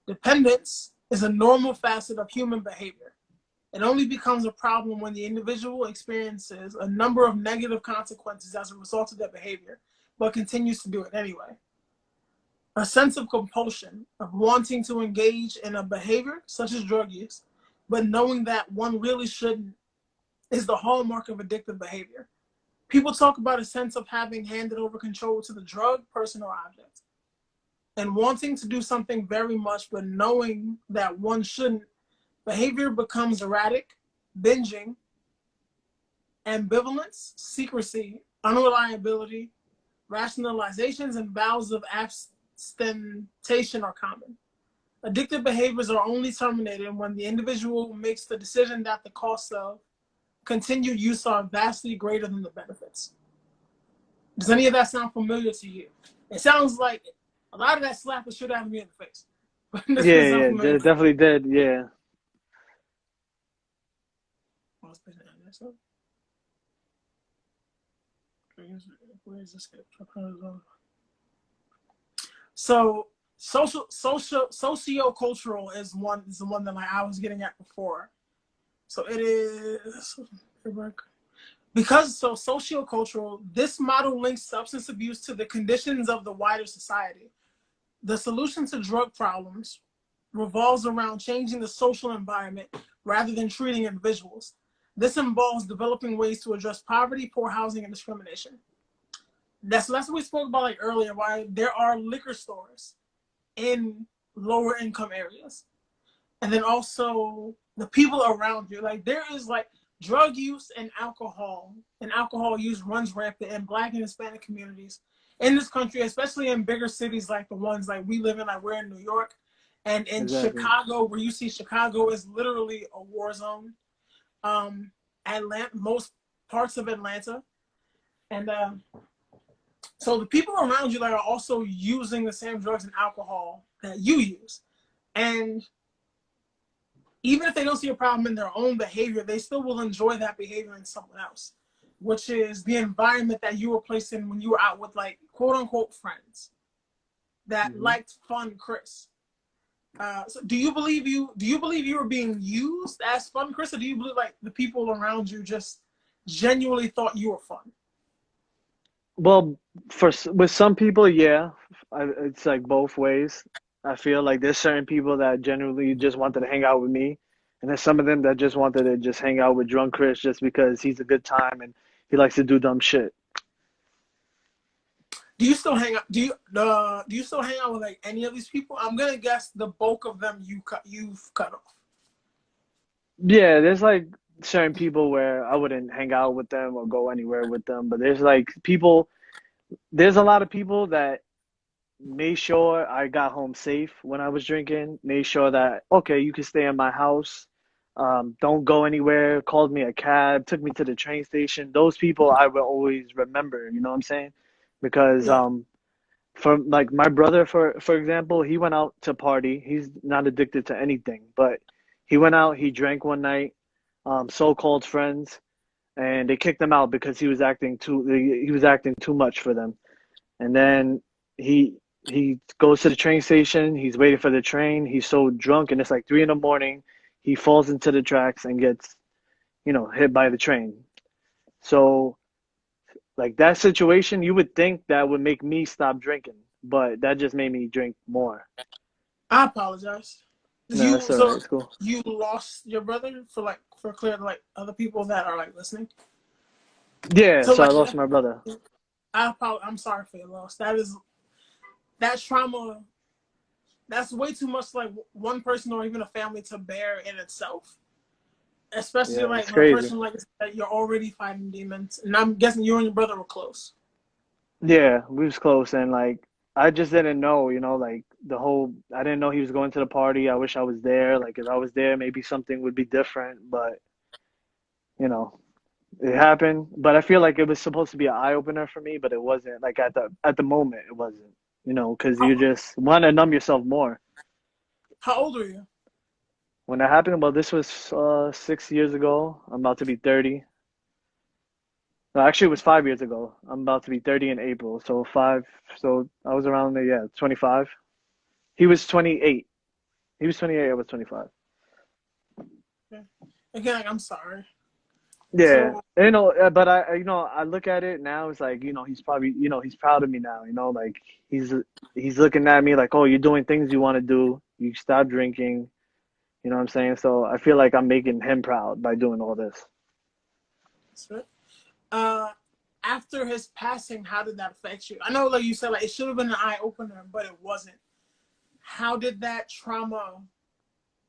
Dependence is a normal facet of human behavior. It only becomes a problem when the individual experiences a number of negative consequences as a result of their behavior, but continues to do it anyway. A sense of compulsion, of wanting to engage in a behavior, such as drug use, but knowing that one really shouldn't, is the hallmark of addictive behavior. People talk about a sense of having handed over control to the drug, person, or object, and wanting to do something very much, but knowing that one shouldn't. Behavior becomes erratic, binging, ambivalence, secrecy, unreliability, rationalizations, and bouts of abstention are common. Addictive behaviors are only terminated when the individual makes the decision that the costs of continued use are vastly greater than the benefits. Does any of that sound familiar to you? It sounds like a lot of that slap the shit out of me in the face. But this Yeah, is yeah, familiar. definitely did. Yeah. Where is this? So socio-cultural is the one that like I was getting at before. So it is because socio-cultural, this model links substance abuse to the conditions of the wider society. The solution to drug problems revolves around changing the social environment rather than treating individuals. This involves developing ways to address poverty, poor housing, and discrimination. That's what we spoke about like earlier, why there are liquor stores in lower income areas. And then also the people around you. Like there is like drug use and alcohol use runs rampant in Black and Hispanic communities in this country, especially in bigger cities like the ones like we live in, like we're in New York. And in Exactly. Chicago, where you see Chicago is literally a war zone. Most parts of Atlanta. And so the people around you like are also using the same drugs and alcohol that you use. And even if they don't see a problem in their own behavior, they still will enjoy that behavior in someone else, which is the environment that you were placed in when you were out with like quote unquote friends that liked fun Chris. So do you believe you were being used as fun Chris, or do you believe like the people around you just genuinely thought you were fun? Well, with some people, yeah, it's like both ways. I feel like there's certain people that genuinely just wanted to hang out with me, and there's some of them that just wanted to just hang out with drunk Chris just because he's a good time and he likes to do dumb shit. Do you still hang out? Do you still hang out with like any of these people? I'm gonna guess the bulk of them you've cut off. Yeah, there's like certain people where I wouldn't hang out with them or go anywhere with them, but there's a lot of people that made sure I got home safe when I was drinking, made sure that, okay, you can stay in my house, don't go anywhere, called me a cab, took me to the train station. Those people I will always remember, you know what I'm saying? Because Yeah. for like my brother, for example, he went out to party. He's not addicted to anything, but he went out, he drank one night, so-called friends, and they kicked him out because he was acting too much for them. And then he goes to the train station. He's waiting for the train. He's so drunk, and it's like 3 in the morning. He falls into the tracks and gets, hit by the train. So, like that situation, you would think that would make me stop drinking, but that just made me drink more. I apologize. No, You that's all right. so It's cool. you lost your brother for clear like other people that are like listening. Yeah, So so I like lost my brother. I'm sorry for your loss. That trauma. That's way too much like one person or even a family to bear in itself. Especially Yeah, like it's when a crazy. person like that, you're already fighting demons, and I'm guessing you and your brother were close. Yeah, we was close, and like I just didn't know, like the whole. I didn't know he was going to the party. I wish I was there. Like if I was there, maybe something would be different. But you know, it happened. But I feel like it was supposed to be an eye opener for me, but it wasn't. Like at the moment, it wasn't. Because you How just want to numb yourself more. how old are you? When that happened, well, this was 6 years ago. I'm about to be 30. No, actually, it was 5 years ago. I'm about to be 30 in April. So five. So I was around there, yeah, 25. He was 28. He was 28. I was 25. Okay. Again, like, I'm sorry. Yeah, So but I look at it now. It's like, he's probably, he's proud of me now. Like he's he's looking at me like, oh, you're doing things you want to do. You stop drinking. You know what I'm saying? So I feel like I'm making him proud by doing all this. that's it. Uh, after his passing, how did that affect you? I know, like you said, like it should have been an eye opener, but it wasn't. How did that trauma?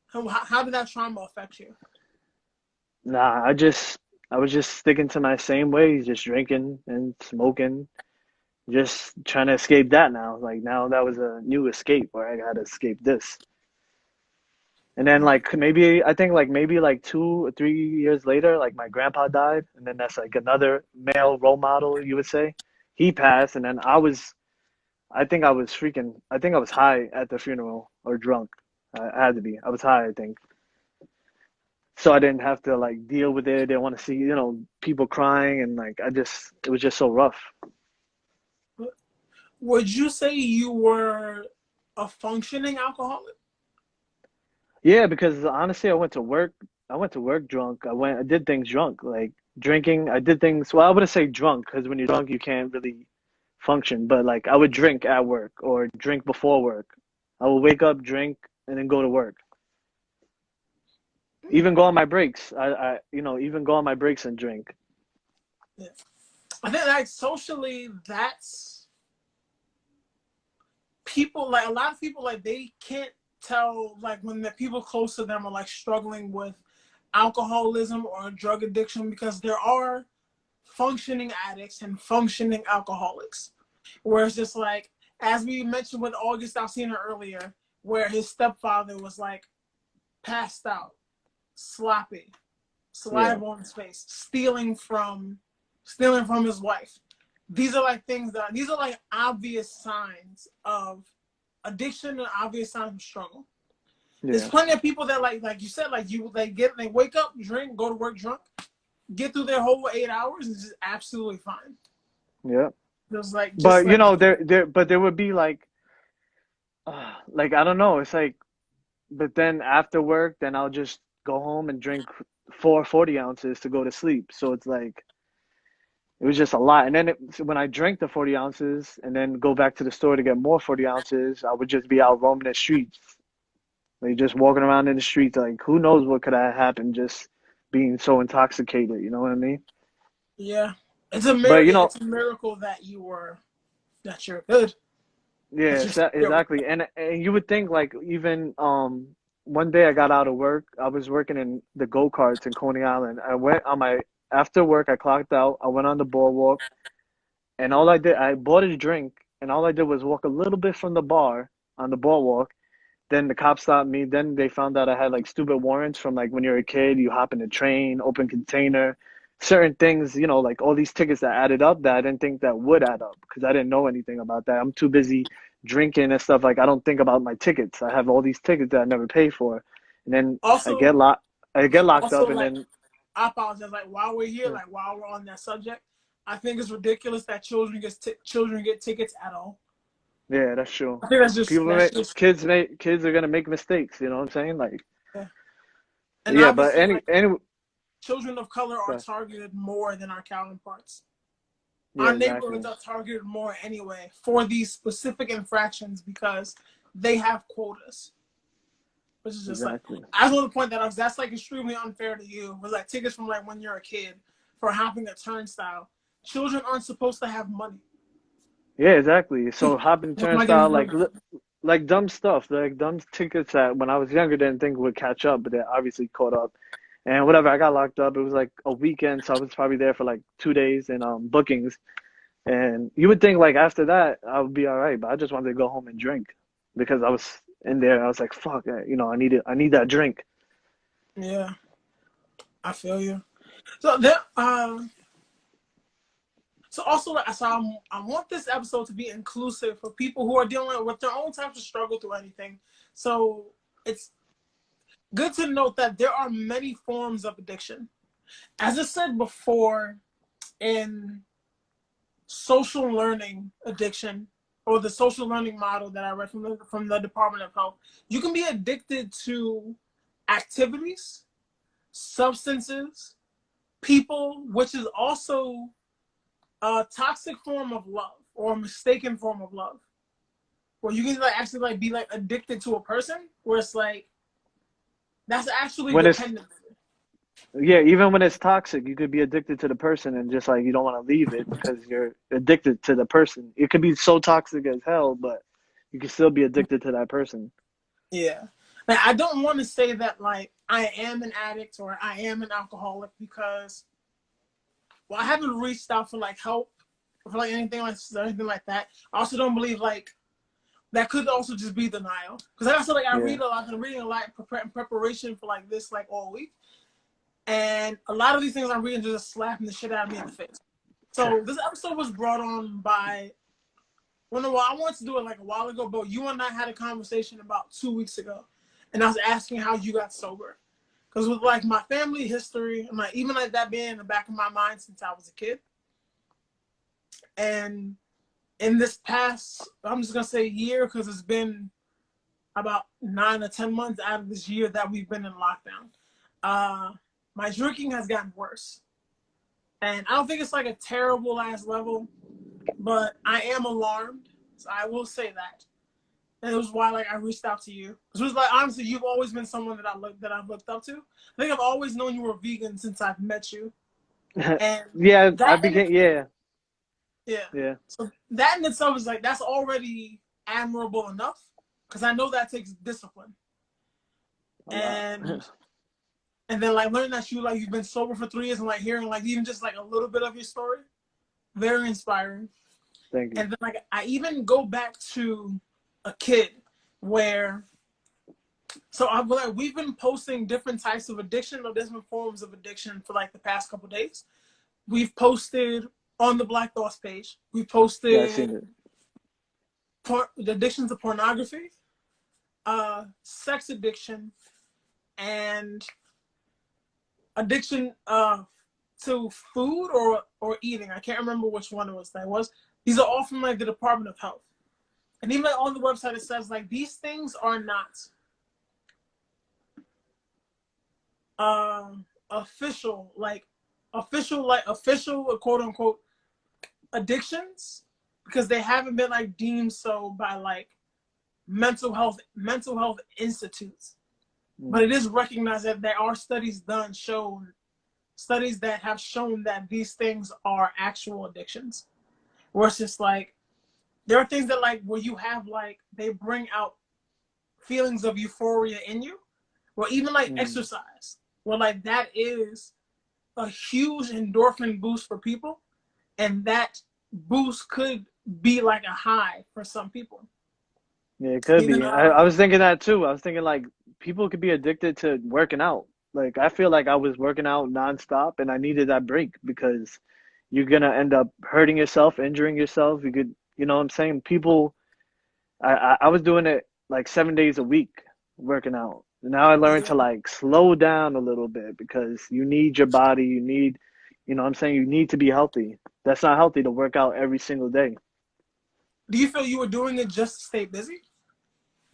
How did that trauma affect you? Nah, I was just sticking to my same ways, just drinking and smoking, just trying to escape that now. Like now that was a new escape where I had to escape this. And then like maybe I think like maybe like 2 or 3 years later, like my grandpa died, and then that's like another male role model, you would say. He passed, and then I think I was high at the funeral or drunk. I had to be. I was high, I think. So I didn't have to like deal with it. I didn't want to see, people crying, and like it was just so rough. Would you say you were a functioning alcoholic? Yeah, because honestly, I went to work. I went to work drunk. I did things drunk, like drinking. I did things. Well, I wouldn't say drunk because when you're drunk, you can't really function. But like, I would drink at work or drink before work. I would wake up, drink, and then go to work. Even go on my breaks. Even go on my breaks and drink. Yeah. I think like socially, that's people like a lot of people like they can't tell like when the people close to them are like struggling with alcoholism or drug addiction because there are functioning addicts and functioning alcoholics. Where it's just like, as we mentioned with August Alsina earlier, where his stepfather was like passed out, sloppy, Yeah, saliva on his face, stealing from his wife. These are like things that these are like obvious signs of addiction and obvious signs of struggle. There's yeah, plenty of people that like you said, like they wake up, drink, go to work drunk, get through their whole 8 hours and just absolutely fine. yeah. There's like just But like there would be like I don't know. It's like, but then after work, then I'll just go home and drink 4 40 ounces to go to sleep. So it's like it was just a lot. And then when I drank the 40 ounces and then go back to the store to get more 40 ounces, I would just be out roaming the streets, like just walking around in the streets. Like who knows what could have happened just being so intoxicated. You know what I mean? yeah. But It's a miracle that you're good. That yeah, you're still exactly. And you would think like even one day I got out of work. I was working in the go-karts in Coney Island. I went on my after work, I clocked out. I went on the boardwalk, and I bought a drink, and all I did was walk a little bit from the bar on the boardwalk. Then the cops stopped me. Then they found out I had like stupid warrants from like when you're a kid, you hop in a train, open container, certain things, like all these tickets that added up that I didn't think that would add up because I didn't know anything about that. I'm too busy drinking and stuff. Like I don't think about my tickets. I have all these tickets that I never pay for, and then also I get locked also up, and like then I apologize. Like while we're here, yeah, like while we're on that subject, I think it's ridiculous that children get tickets at all. yeah, that's true. I think that's just Kids are gonna make mistakes. You know what I'm saying? Like yeah. And yeah, but obviously like any children of color are but targeted more than our counterparts. yeah, Our neighborhoods exactly, are targeted more anyway for these specific infractions because they have quotas, which is just like exactly. I just want to point that out. That's like extremely unfair to you. With like tickets from like when you're a kid for hopping a turnstile. Children aren't supposed to have money. Yeah, exactly. So hopping What am I getting turnstile, money from? like dumb stuff, like dumb tickets that when I was younger didn't think would catch up, but they obviously caught up. And whatever, I got locked up. It was like a weekend, so I was probably there for like 2 days in bookings. And you would think like after that I would be all right, but I just wanted to go home and drink because I was in there. I was like, fuck, I need that drink. Yeah, I feel you. So there, so also, I want this episode to be inclusive for people who are dealing with their own types of struggle through anything. So it's good to note that there are many forms of addiction. As I said before, in social learning addiction, or the social learning model that I read from the Department of Health, you can be addicted to activities, substances, people, which is also a toxic form of love or a mistaken form of love, where you can like actually like be like addicted to a person, where it's like that's actually When it's dependent. Yeah, even when it's toxic, you could be addicted to the person and just like you don't want to leave it because you're addicted to the person. It could be so toxic as hell, but you can still be addicted to that person. Yeah, like, I don't want to say that like I am an addict or I am an alcoholic, because I haven't reached out for like help or for like anything like that. I also don't believe like that could also just be denial, because I also like I Yeah. read a lot. I've been reading a lot in preparation for like this like all week, and a lot of these things I'm reading just slapping the shit out of me in the face. So this episode was brought on by I wanted to do it like a while ago, but you and I had a conversation about 2 weeks ago, and I was asking how you got sober. Because with like my family history, and like even like that being in the back of my mind since I was a kid, and in this past, I'm just gonna say year, because it's been about 9 or 10 months out of this year that we've been in lockdown. My drinking has gotten worse, and I don't think it's like a terrible ass level, but I am alarmed. So I will say that. And it was why like I reached out to you. It was like honestly, you've always been someone that I've looked up to. I think I've always known you were vegan since I've met you, and Yeah, I that in became yeah, yeah. yeah. So that in itself is like that's already admirable enough, because I know that takes discipline, A lot. and then like learning that you've been sober for 3 years, and like hearing like even just like a little bit of your story, very inspiring. Thank you. And then like I even go back to a kid where we've been posting different types of addiction or different forms of addiction for like the past couple of days. We've posted on the BlakThoughtz page. We Yeah, I posted seen it. the addiction to pornography, sex addiction, and addiction to food or eating. I can't remember which one it was. These are all from like the Department of Health, and even on the website it says like these things are not official quote unquote addictions, because they haven't been like deemed so by like mental health institutes. But it is recognized that there are studies that have shown that these things are actual addictions. Where it's just like there are things that like where you have like they bring out feelings of euphoria in you, or even like Mm. exercise, where like that is a huge endorphin boost for people, and that boost could be like a high for some people. Yeah, it could Even be. I was thinking that too. I was thinking like people could be addicted to working out. Like I feel like I was working out nonstop and I needed that break because you're gonna end up hurting yourself, injuring yourself. You could, you know what I'm saying? People, I was doing it like 7 days a week working out. Now I learned yeah, to like slow down a little bit because you need your body, you need, you know what I'm saying? You need to be healthy. That's not healthy to work out every single day. do you feel you were doing it just to stay busy?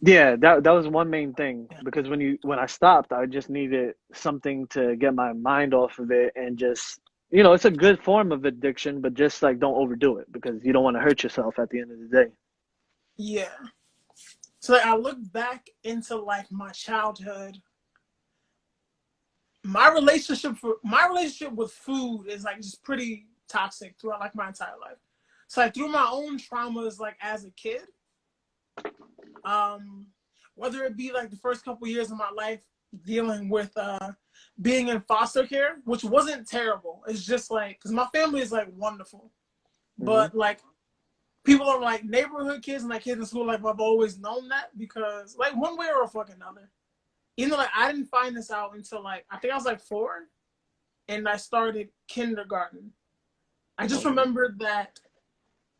Yeah, that was one main thing because when I stopped, I just needed something to get my mind off of it and just, it's a good form of addiction, but just like don't overdo it because you don't want to hurt yourself at the end of the day. Yeah. So like, I look back into like my childhood. My relationship with food is like just pretty toxic throughout like my entire life. So like through my own traumas like as a kid, um, whether it be like the first couple years of my life dealing with being in foster care, which wasn't terrible. It's just like, because my family is like wonderful, Mm-hmm. but like people are like neighborhood kids and like kids in school. Like I've always known that because like one way or a fucking another. Even though like I didn't find this out until like I think I was like 4, and I started kindergarten. I just Okay. remembered that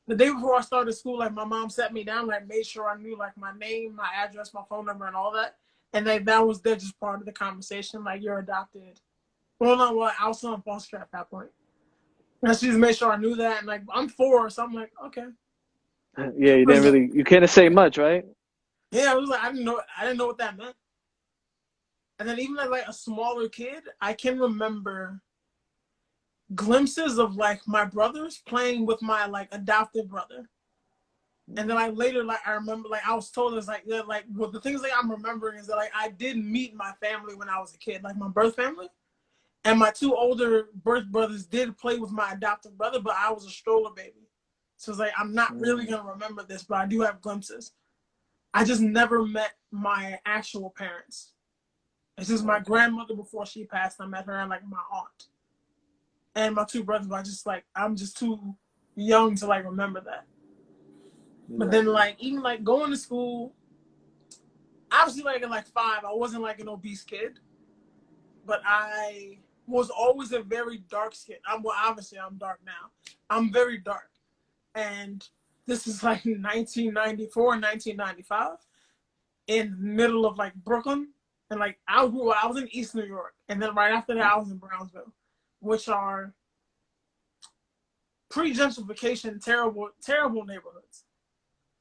the day before I started school, like my mom sat me down, like made sure I knew like my name, my address, my phone number, and all that. And like that was there just part of the conversation. Like you're adopted. Well, no, well, I was still in foster care at that point. And she just made sure I knew that. And like I'm 4, so I'm like, okay. Yeah, you didn't really. You can't say much, right? Yeah, I was like, I didn't know what that meant. And then even as like a smaller kid, I can remember glimpses of like my brothers playing with my like adopted brother. And then I later like I remember like I was told it's like yeah, like well the things like I'm remembering is that like I did meet my family when I was a kid, like my birth family. And my 2 older birth brothers did play with my adopted brother, but I was a stroller baby. So it's like I'm not really Mm. gonna remember this, but I do have glimpses. I just never met my actual parents. It's just my Okay. grandmother before she passed. I met her and like my aunt. And my 2 brothers, but I just like I'm just too young to like remember that. But then Exactly. like even like going to school, obviously like in like 5, I wasn't like an obese kid, but I was always a very dark skin. Well, obviously I'm dark now. I'm very dark, and this is like 1994, 1995, in the middle of like Brooklyn, and like I was in East New York, and then right after that I was in Brownsville, which are pre-gentrification, terrible, terrible neighborhoods.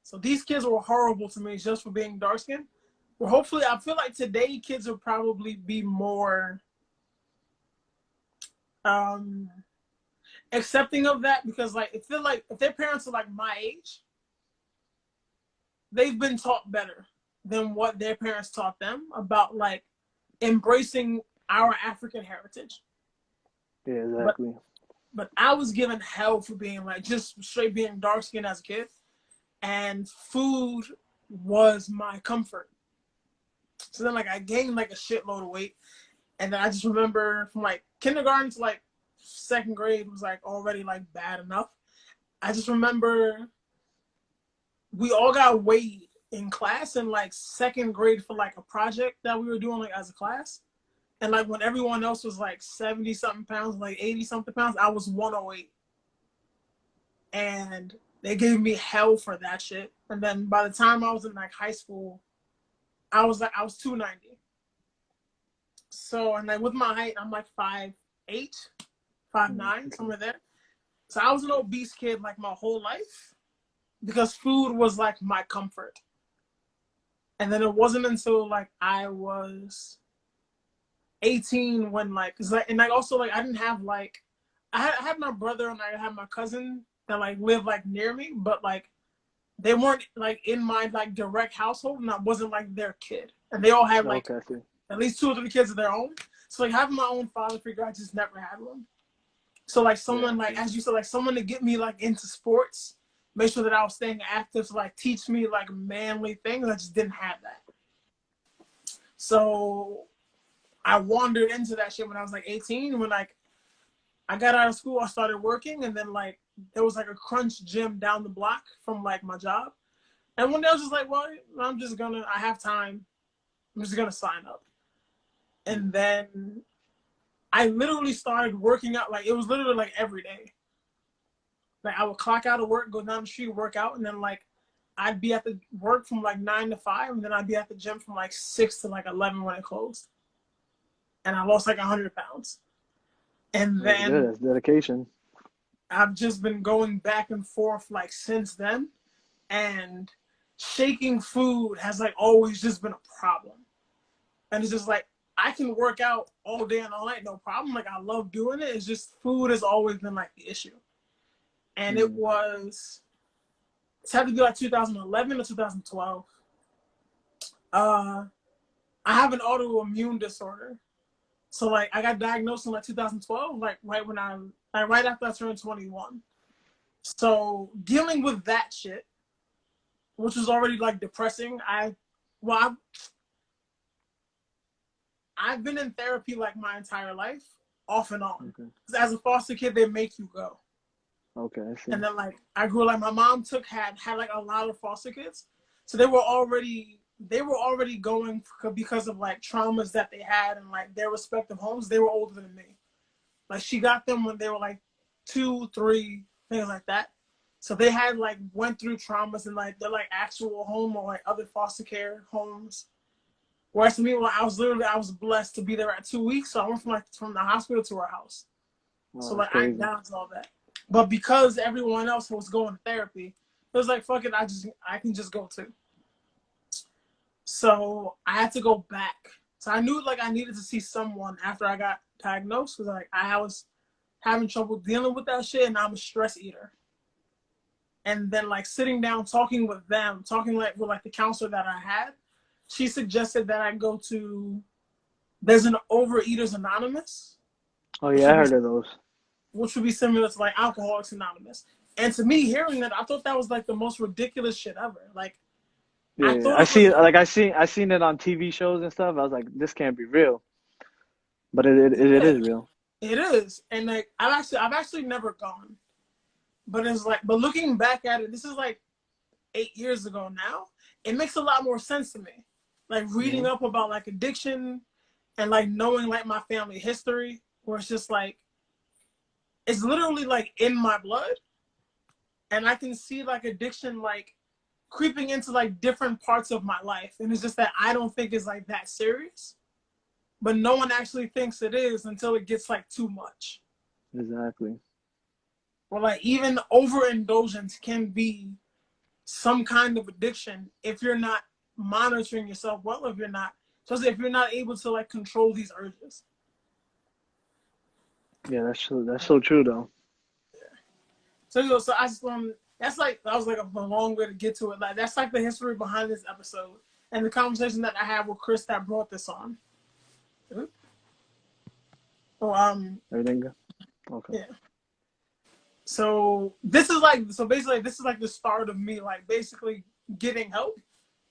So these kids were horrible to me just for being dark skinned. Well, hopefully, I feel like today kids will probably be more um, accepting of that because, like, it feel like if their parents are like my age, they've been taught better than what their parents taught them about like embracing our African heritage. Yeah, But exactly. I was given hell for being like just straight being dark skinned as a kid, and food was my comfort. So then like I gained like a shitload of weight. And then I just remember from like kindergarten to like 2nd grade was like already like bad enough. I just remember we all got weighed in class in like 2nd grade for like a project that we were doing like as a class. And like when everyone else was like 70 something pounds, like 80 something pounds, I was 108. And they gave me hell for that shit. And then by the time I was in like high school, I was 290. So and like with my height, I'm like 5'8", 5'9", Okay. somewhere there. So I was an obese kid like my whole life because food was like my comfort. And then it wasn't until like I was 18 when like, cause like, and like also like I didn't have like, I had my brother and I had my cousin that like lived like near me, but like they weren't like in my like direct household, and I wasn't like their kid. And they all had like Okay, I see. at least 2 or 3 kids of their own. So like having my own father figure, I just never had one. So like Yeah, someone I like see. as you said, like someone to get me like into sports, make sure that I was staying active, to like teach me like manly things. I just didn't have that. So I wandered into that shit when I was like 18. When like I got out of school, I started working, and then like there was like a crunch gym down the block from like my job. And one day I was just like, well, I have time. I'm just gonna sign up. And Mm. then I literally started working out. Like it was literally like every day. Like I would clock out of work, go down the street, work out, and then like I'd be at the work from like 9 to 5, and then I'd be at the gym from like 6 to like 11 when it closed. And I lost like 100 pounds. And That's good. then That's dedication. I've just been going back and forth like since then. And shaking food has like always just been a problem. And it's just like I can work out all day and all night, no problem. Like I love doing it. It's just food has always been like the issue. And Mm. it's had to be like 2011 or 2012. Uh, I have an autoimmune disorder. So like I got diagnosed in like 2012, like right after I turned 21. So dealing with that shit, which was already like depressing, well, I've been in therapy like my entire life, off and on. Okay. 'Cause as a foster kid, they make you go. Okay, I see. And then like I grew like my mom had like a lot of foster kids, so they were already going because of like traumas that they had and like their respective homes. They were older than me. Like she got them when they were like 2, 3, things like that. So they had like went through traumas and like they're like actual home or like other foster care homes. Whereas to me, well, I was blessed to be there at 2 weeks, so I went from the hospital to our house. Oh, So that's like I crazy. balanced all that. But because everyone else was going to therapy, it was like fuck it, I can just go too. So I had to go back. So I knew like I needed to see someone after I got diagnosed because like I was having trouble dealing with that shit and I'm a stress eater. And then like sitting down talking with them, talking like with like the counselor that I had, she suggested that I go to there's an Overeaters Anonymous, Oh which yeah, I would be heard of those. similar to like Alcoholics Anonymous. And to me, hearing that, I thought that was like the most ridiculous shit ever. Like Yeah, I yeah. thought it was I seen it on TV shows and stuff. I was like, this can't be real, but it yeah, is real. it is. And like I've actually never gone. But it's like but looking back at it, this is like 8 years ago now. It makes a lot more sense to me. Like reading Hmm. up about like addiction and like knowing like my family history, where it's just like it's literally like in my blood. And I can see like addiction like creeping into like different parts of my life. And it's just that I don't think it's like that serious. But no one actually thinks it is until it gets like too much. Exactly. Or like even overindulgence can be some kind of addiction if you're not monitoring yourself well, if you're not, especially if you're not able to like control these urges. Yeah, that's true. That's so true though. So I just that's like that was like a long way to get to it. Like that's like the history behind this episode and the conversation that I had with Chris that brought this on. So Everything good? Okay. yeah. So this is like so basically this is like the start of me like basically getting help,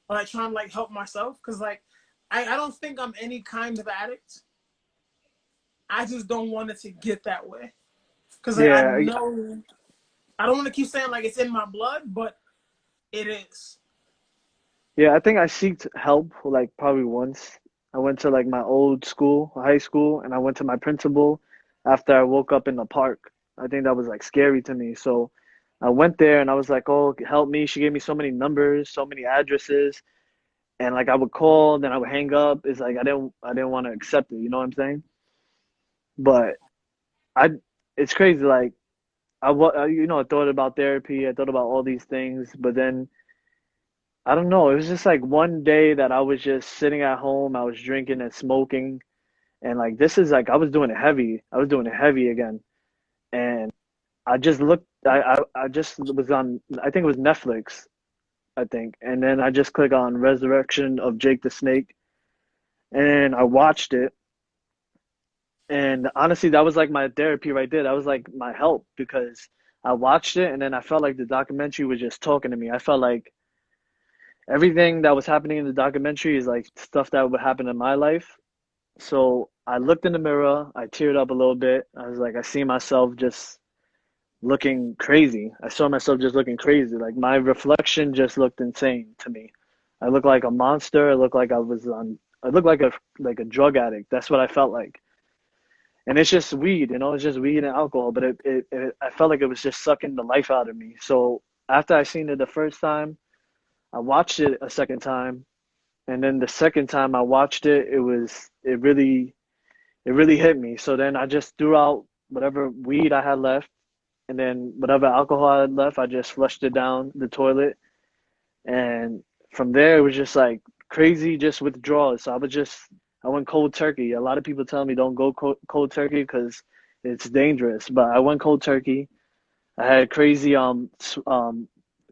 or like trying to like help myself because like I don't think I'm any kind of addict. I just don't want it to get that way because like I Yeah, know I don't want to keep saying like it's in my blood, but it is. yeah. I think I seeked help like probably once. I went to like my old school, high school, and I went to my principal after I woke up in the park. I think that was like scary to me. So I went there and I was like, "Oh, help me." She gave me so many numbers, so many addresses, and like I would call, then I would hang up. It's like I didn't want to accept it. You know what I'm saying? But I, it's crazy. Like I thought about therapy. I thought about all these things, but then I don't know. It was just like one day that I was just sitting at home. I was drinking and smoking, and like this is like I was doing it heavy. I was doing it heavy again, and I just looked. I just was on. I think it was Netflix. I think, and then I just click on Resurrection of Jake the Snake, and I watched it. And honestly, that was like my therapy right there. That was like my help because I watched it, and then I felt like the documentary was just talking to me. I felt like everything that was happening in the documentary is like stuff that would happen in my life. So I looked in the mirror, I teared up a little bit. I was like, I see myself just looking crazy. I saw myself just looking crazy. Like my reflection just looked insane to me. I looked like a monster. I looked like I looked like a drug addict. That's what I felt like. And it's just weed, it's just weed and alcohol. But I felt like it was just sucking the life out of me. So after I seen it the first time, I watched it a second time, and then the second time I watched it, it really hit me. So then I just threw out whatever weed I had left, and then whatever alcohol I had left, I just flushed it down the toilet. And from there, it was just like crazy, just withdrawal. So I went cold turkey. A lot of people tell me don't go cold turkey because it's dangerous, but I went cold turkey. I had crazy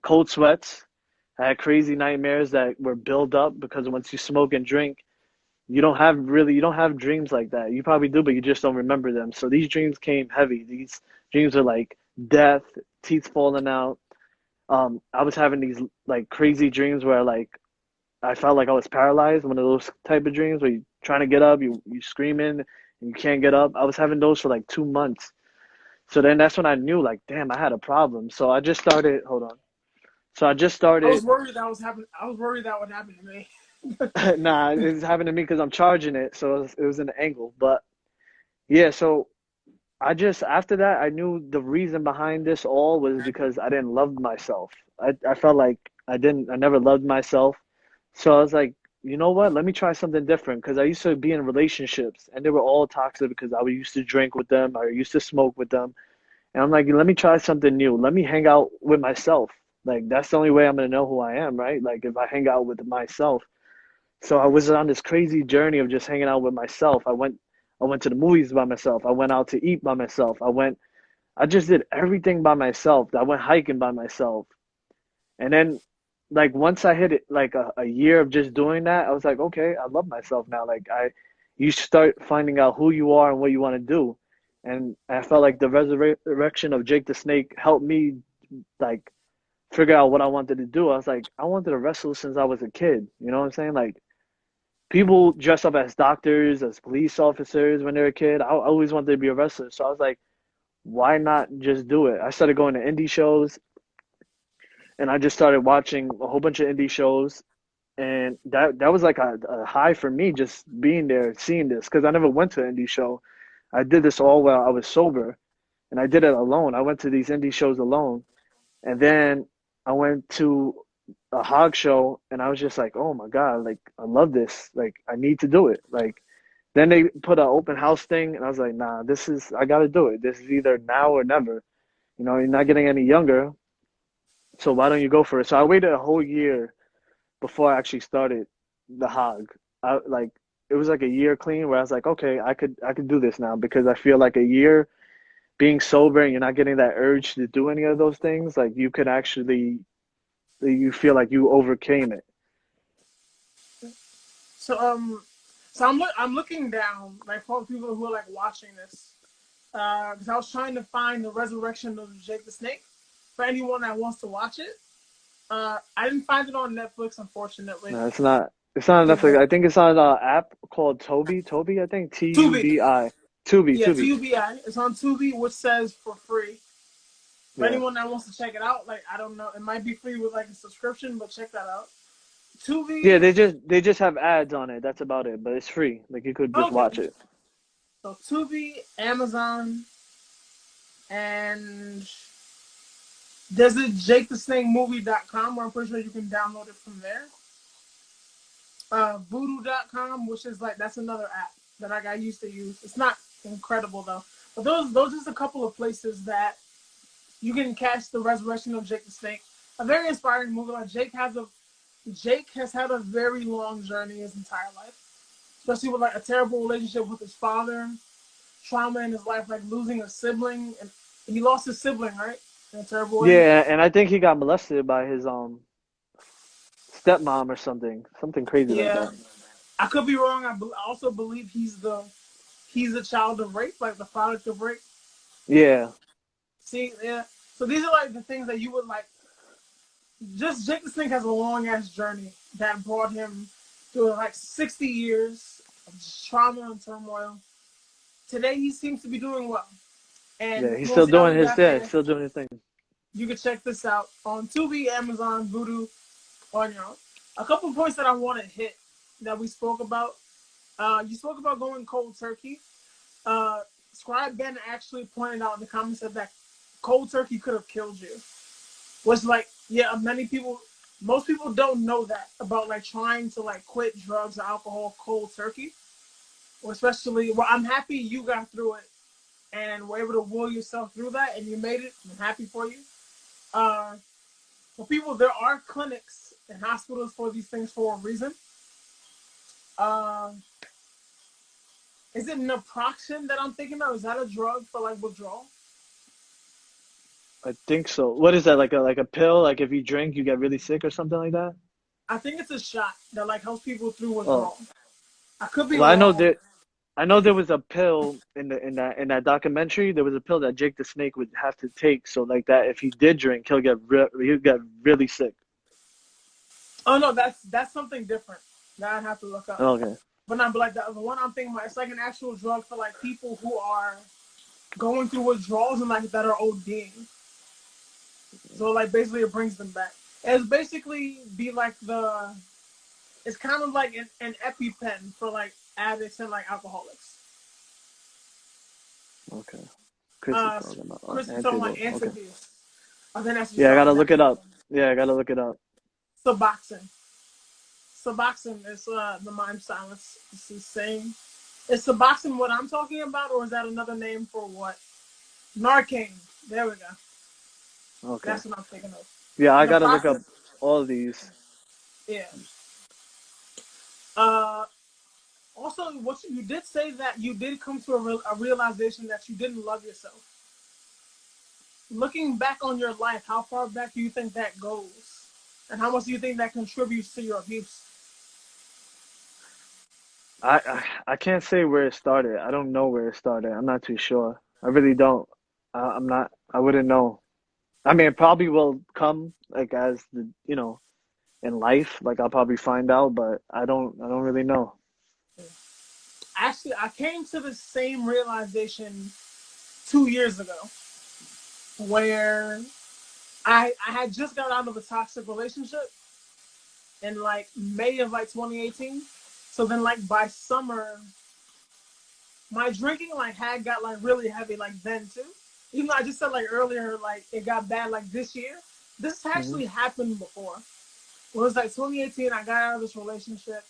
cold sweats. I had crazy nightmares that were built up because once you smoke and drink, you don't have dreams like that. You probably do, but you just don't remember them. So these dreams came heavy. These dreams are like death, teeth falling out. I was having these like crazy dreams where like I felt like I was paralyzed. One of those type of dreams where trying to get up, you screaming, and you can't get up. I was having those for like 2 months. So then that's when I knew, like, damn, I had a problem. So I just started. Hold on. So I just I was started. worried that was happening. I was worried that would happen to me. Nah, it's happened to me because I'm charging it, so it was an angle. But yeah, so I just after that I knew the reason behind this all was because I didn't love myself. I felt like I never loved myself. So I was like, you know what? Let me try something different because I used to be in relationships and they were all toxic because I used to drink with them, I used to smoke with them. And I'm like, let me try something new. Let me hang out with myself. Like that's the only way I'm gonna know who I am, right? Like if I hang out with myself. So I was on this crazy journey of just hanging out with myself. I went to the movies by myself. I went out to eat by myself. I just did everything by myself. I went hiking by myself. And then like once I hit it like a year of just doing that, I was like, okay, I love myself now. You start finding out who you are and what you want to do. And I felt like the resurrection of Jake the Snake helped me like figure out what I wanted to do. I was like, I wanted to wrestle since I was a kid. You know what I'm saying? Like people dress up as doctors, as police officers when they're a kid. I always wanted to be a wrestler. So I was like, why not just do it? I started going to indie shows and I just started watching a whole bunch of indie shows. And that was like a high for me just being there, seeing this, because I never went to an indie show. I did this all while I was sober and I did it alone. I went to these indie shows alone. And then I went to a hog show and I was just like, oh my God, like I love this. Like I need to do it. Like then they put an open house thing and I was like, nah, I gotta do it. This is either now or never. You know, you're not getting any younger, so why don't you go for it? So I waited a whole year before I actually started the hog. Like it was like a year clean where I was like, okay, I could do this now because I feel like a year being sober and you're not getting that urge to do any of those things, like you could actually you feel like you overcame it. So I'm looking down like for people who are like watching this because I was trying to find the resurrection of Jake the Snake for anyone that wants to watch it. I didn't find it on Netflix, unfortunately. No, it's not. It's not on Netflix. Yeah, I think it's on an app called Toby. Toby, I think Tubi. Tubi. Tubi. Yeah, Tubi. Tubi. It's on Tubi, which says for free. For Yeah. anyone that wants to check it out, like I don't know, it might be free with like a subscription, but check that out. Yeah. Tubi. They just have ads on it. That's about it. But it's free. Like you could just Okay, watch it. so Tubi, Amazon, and there's a JakeTheSnakeMovie.com where I'm pretty sure you can download it from there. Voodoo.com, which is like that's another app that I used to use. It's not incredible though, but those are just a couple of places that you can catch the resurrection of Jake the Snake. A very inspiring movie. Like Jake has had a very long journey his entire life, especially with like a terrible relationship with his father, trauma in his life, like losing a sibling, and he lost his sibling, right, in a terrible way. Yeah, and I think he got molested by his stepmom or something crazy like Yeah, that. I could be wrong. I also believe he's a child of rape, like the product of rape. Yeah, See, yeah. So these are like the things that you would like. Just Jake the Snake has a long ass journey that brought him through like 60 years of trauma and turmoil. Today he seems to be doing well. And yeah. if He's you want still to see how doing he his got thing. there, Still doing his thing. you can check this out on Tubi, Amazon, Voodoo, on your own. A couple points that I want to hit that we spoke about. You spoke about going cold turkey. Scribe Ben actually pointed out in the comments that cold turkey could have killed you. Was like, yeah, most people don't know that about like trying to like quit drugs or alcohol cold turkey. Or especially, well, I'm happy you got through it and were able to will yourself through that and you made it. I'm happy for you. Uh, for people, there are clinics and hospitals for these things for a reason. Uh, is it naproxen that I'm thinking of? Is that a drug for like withdrawal? I think so. What is that? Like a pill? Like if you drink, you get really sick or something like that? I think it's a shot that like helps people through Oh, withdrawal. I could be well, I know wrong. that. I know there was a pill in that documentary. There was a pill that Jake the Snake would have to take, so like that if he did drink, he'll get really sick. Oh no, that's something different that I'd have to look up. Okay. but not. But like the one I'm thinking about, it's like an actual drug for like people who are going through withdrawals and like that are ODing. So like basically it brings them back. It's basically be like the. It's kind of like an EpiPen for like addicts and like alcoholics. Okay. Chris is talking about Chris is talking about antidote. Okay. antidote. I think that's what he's Yeah, I talking gotta about. look it up. Yeah, I gotta look it up. Suboxone. Suboxone is the mind silence. It's the same. Is Suboxone what I'm talking about, or is that another name for what? Narcan. There we go. Okay. That's what I'm thinking of. Yeah, I And the gotta look up process, all these. yeah. Uh, Also, what you did say that you did come to a realization that you didn't love yourself. Looking back on your life, how far back do you think that goes, and how much do you think that contributes to your abuse? I can't say where it started. I don't know where it started. I'm not too sure. I really don't. I'm not. I wouldn't know. I mean, it probably will come like as the in life. Like I'll probably find out, but I don't. I don't really know. Actually, I came to the same realization 2 years ago, where I had just got out of a toxic relationship in like May of like 2018. So then like by summer, my drinking like had got like really heavy like then too. Even though I just said like earlier like it got bad like this year. This Hmm. actually happened before. It was like 2018. I got out of this relationship.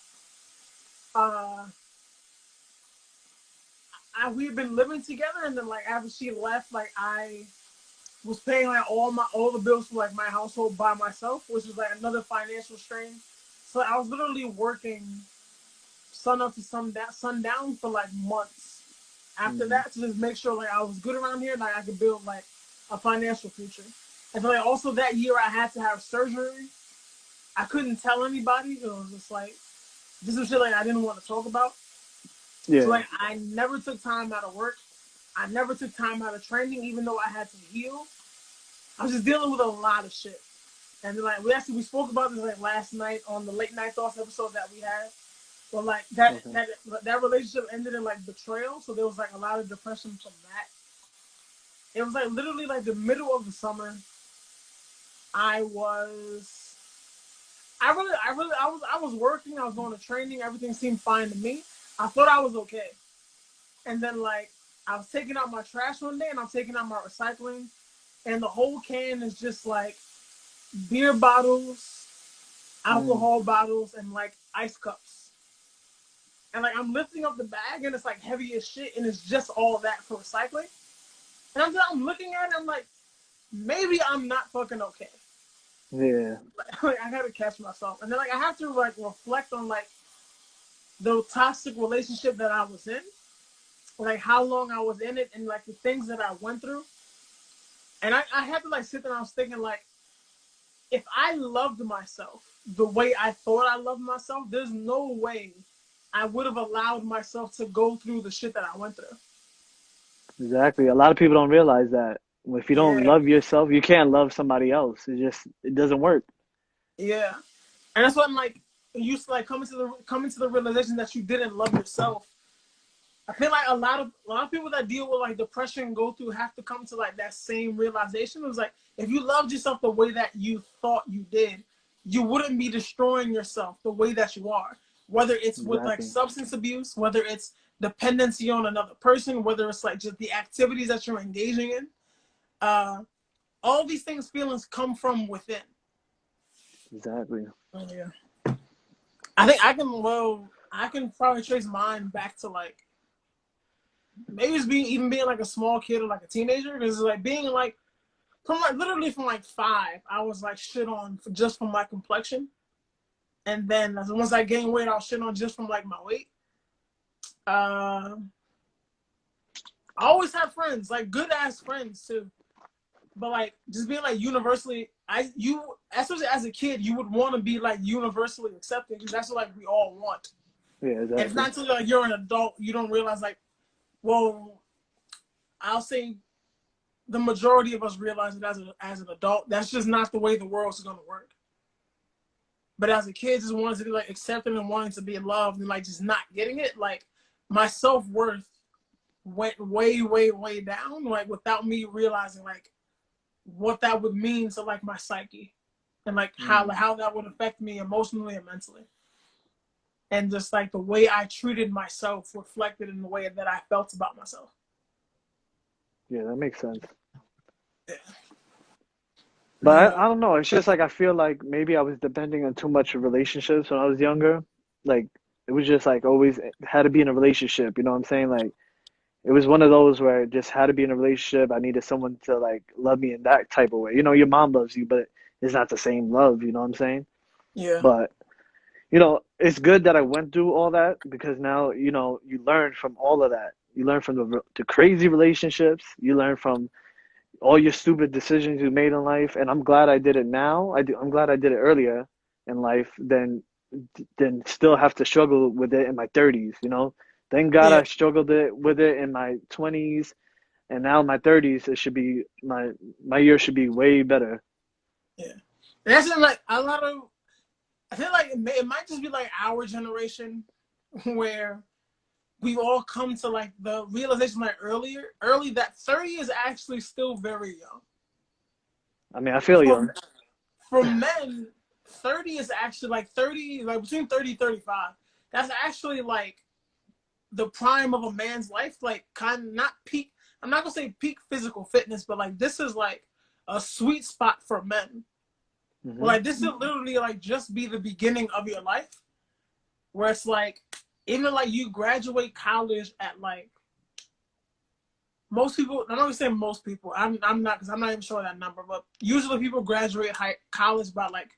Uh, we've been living together, and then like after she left, like I was paying like all the bills for like my household by myself, which was like another financial strain. So I was literally working sun up to sundown for like months. After Hmm. that, to just make sure like I was good around here, like I could build like a financial future. And then like, also that year I had to have surgery. I couldn't tell anybody. It was just like this is shit like I didn't want to talk about. So Yeah. like I never took time out of work. I never took time out of training, even though I had to heal. I was just dealing with a lot of shit. And then, like we spoke about this like last night on the late night thoughts episode that we had. But like Okay. that relationship ended in like betrayal, so there was like a lot of depression from that. It was like literally like the middle of the summer. I was, I was working. I was going to training. Everything seemed fine to me. I thought I was okay, and then like I was taking out my trash one day, and I'm taking out my recycling, and the whole can is just like beer bottles, Mm. alcohol bottles, and like ice cups. And like I'm lifting up the bag, and it's like heavy as shit, and it's just all that for recycling. And I'm looking at it, I'm like, maybe I'm not fucking okay. Yeah. Like I gotta catch myself, and then like I have to like reflect on like the toxic relationship that I was in, like how long I was in it, and like the things that I went through. And I had to like sit there and I was thinking like, if I loved myself the way I thought I loved myself, there's no way I would have allowed myself to go through the shit that I went through. Exactly. A lot of people don't realize that if you don't Yeah, love yourself, you can't love somebody else. It doesn't work. yeah. And that's when like you used to like coming to the realization that you didn't love yourself. I feel like a lot of people that deal with like depression and go through have to come to like that same realization. It was like if you loved yourself the way that you thought you did, you wouldn't be destroying yourself the way that you are. Whether it's with like Exactly. substance abuse, whether it's dependency on another person, whether it's like just the activities that you're engaging in, uh, all these things, feelings come from within. Exactly. Oh, yeah. I think I can. Well, I can probably trace mine back to like maybe it's being like a small kid or like a teenager because it's like being like from like literally from like 5 I was like shit on for just from my complexion, and then once I gained weight I was shit on just from like my weight. uh I always had friends, like good ass friends too, but like just being like universally you especially as a kid you would want to be like universally accepted because that's what like we all want. Yeah, And it's exactly. not until like you're an adult you don't realize like, well, I'll say the majority of us realize it as an adult. That's just not the way the world's going to work. But as a kid, just wanted to be like accepted and wanting to be loved and like just not getting it. Like my self worth went way, way, way down. Like without me realizing like what that would mean to like my psyche and like how that would affect me emotionally and mentally. And just like the way I treated myself reflected in the way that I felt about myself. Yeah, that makes sense. Yeah. But Yeah. I don't know. It's just like I feel like maybe I was depending on too much of relationships when I was younger. Like it was just like always had to be in a relationship. You know what I'm saying? Like it was one of those where it just had to be in a relationship. I needed someone to like love me in that type of way. You know, your mom loves you, but it's not the same love. You know what I'm saying? Yeah. But it's good that I went through all that because now you learn from all of that. You learn from the crazy relationships. You learn from all your stupid decisions you made in life, and I'm glad I did it now. I'm glad I did it earlier in life than still have to struggle with it in my 30s, you know? Thank God Yeah. I struggled with it in my 20s, and now in my 30s it should be my year should be way better. Yeah. And that's like a lot of I feel like it might just be like our generation where we've all come to like the realization like early that 30 is actually still very young. I mean, I feel For young. for men, 30 is actually like 30, like between 30 and 35. That's actually like the prime of a man's life, like kind of not peak. I'm not gonna say peak physical fitness, but like this is like a sweet spot for men. Well, Hmm. like this is literally like just be the beginning of your life, where it's like even like you graduate college at like most people. I'm not gonna say most people. I'm not because I'm not even sure that number, but usually people graduate college by like